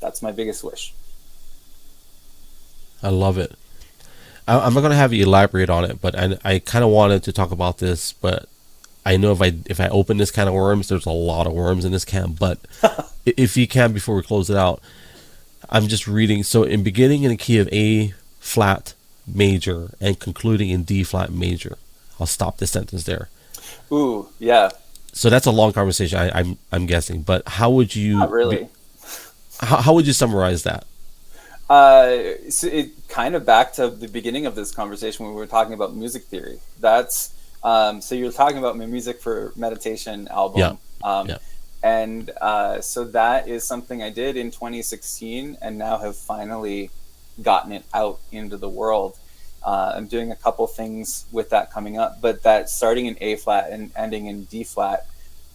that's my biggest wish. I love it. I'm not going to have you elaborate on it, but I kind of wanted to talk about this, but I know if I open this can of worms, there's a lot of worms in this can. But if you can, before we close it out, I'm just reading. So in beginning in the key of A flat major and concluding in D flat major. I'll stop this sentence there. Ooh, yeah. So that's a long conversation. I'm guessing, but how would you? Not really. How would you summarize that? So it kind of back to the beginning of this conversation when we were talking about music theory. That's so you're talking about my music for meditation album. Yeah. And so that is something I did in 2016 and now have finally gotten it out into the world. I'm doing a couple things with that coming up, but that starting in A flat and ending in D flat,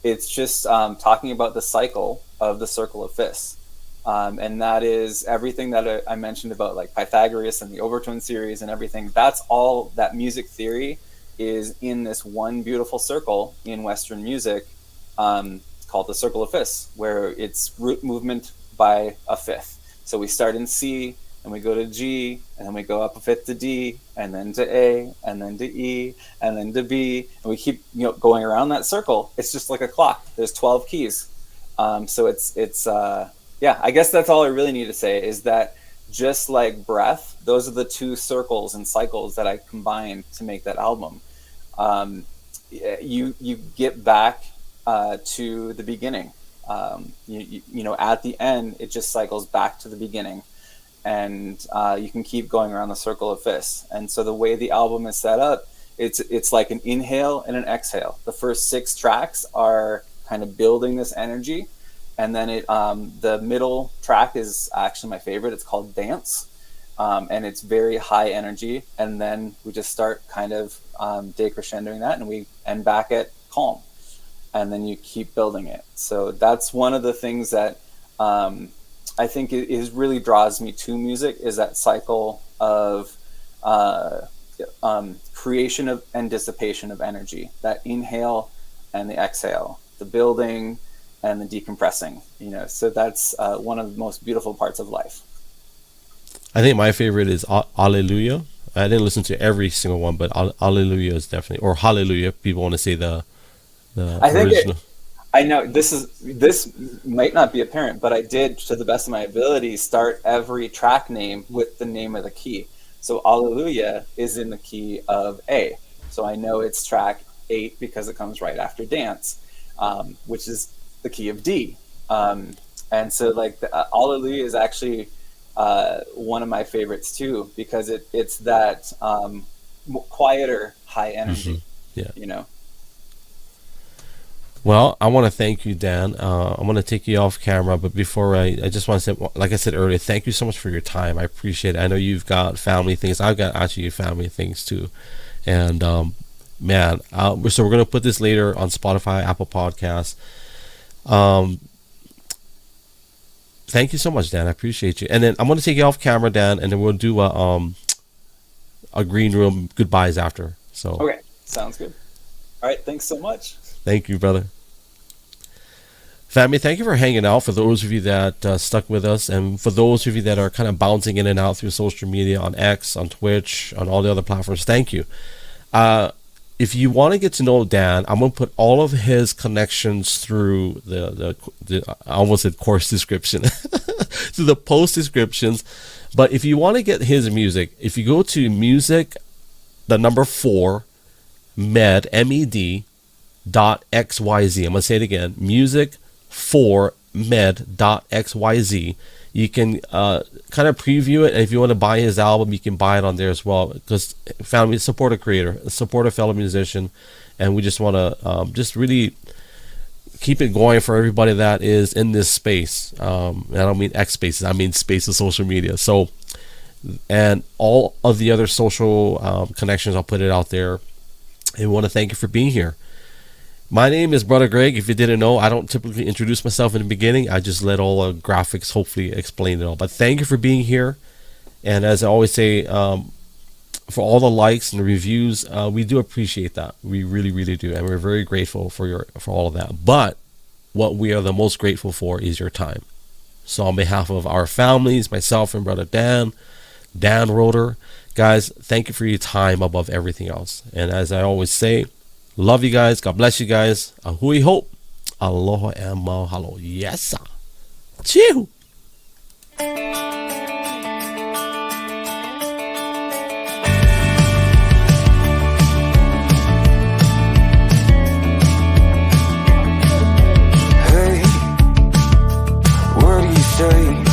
it's just talking about the cycle of the circle of fifths. And that is everything that I mentioned about like Pythagoras and the overtone series and everything. That's all that music theory is in this one beautiful circle in Western music called the circle of fifths, where it's root movement by a fifth. So we start in C and we go to G and then we go up a fifth to D and then to A and then to E and then to B. And we keep going around that circle. It's just like a clock. There's 12 keys. So it's yeah, I guess that's all I really need to say is that just like breath, those are the two circles and cycles that I combined to make that album. You get back to the beginning. You know, at the end, it just cycles back to the beginning, and you can keep going around the circle of fifths. And so the way the album is set up, it's like an inhale and an exhale. The first 6 tracks are kind of building this energy. And then the middle track is actually my favorite. It's called Dance, and it's very high energy. And then we just start kind of decrescendoing that, and we end back at Calm, and then you keep building it. So that's one of the things that I think is really draws me to music is that cycle of creation of and dissipation of energy. That inhale and the exhale, the building and the decompressing, so that's one of the most beautiful parts of life. I think my favorite is Alleluia. I didn't listen to every single one, but Alleluia is definitely, or Hallelujah. People want to say the I think original. I know this might not be apparent, but I did, to the best of my ability, start every track name with the name of the key. So Alleluia is in the key of A. So I know it's track 8 because it comes right after Dance, which is the key of D. And so like Alleluia is actually one of my favorites too, because it's that quieter high energy. Yeah. Well, I want to thank you, Dan. I'm going to take you off camera, but before I just want to say, like I said earlier, thank you so much for your time. I appreciate it. I know you've got family things. I've got actually family things too. And man, so we're going to put this later on Spotify, Apple Podcasts. Thank you so much, Dan. I appreciate you. And then I'm going to take you off camera, Dan, and then we'll do a green room goodbyes after. So okay, sounds good. All right, thanks so much. Thank you, brother. Family, thank you for hanging out. For those of you that stuck with us, and for those of you that are kind of bouncing in and out through social media on X, on Twitch, on all the other platforms, thank you. If you want to get to know Dan, I'm going to put all of his connections through the I almost said course description, to the post descriptions. But if you want to get his music, if you go to music, the number 4, med, M-E-D, .xyz. I'm going to say it again, music 4 med.xyz. You can kind of preview it, and if you want to buy his album, you can buy it on there as well, because family, support a creator, support a fellow musician, and we just want to just really keep it going for everybody that is in this space. I don't mean X spaces, I mean space of social media. So, and all of the other social connections, I'll put it out there. And we want to thank you for being here. My name is Brother Greg. If you didn't know, I don't typically introduce myself in the beginning. I just let all the graphics hopefully explain it all. But thank you for being here. And as I always say, for all the likes and the reviews, we do appreciate that. We really, really do. And we're very grateful for all of that. But what we are the most grateful for is your time. So on behalf of our families, myself and Brother Dan Roeder, guys, thank you for your time above everything else. And as I always say, love you guys. God bless you guys. Ahui hope. Aloha and mahalo. Yes, sir. Chew. Hey, what do you say?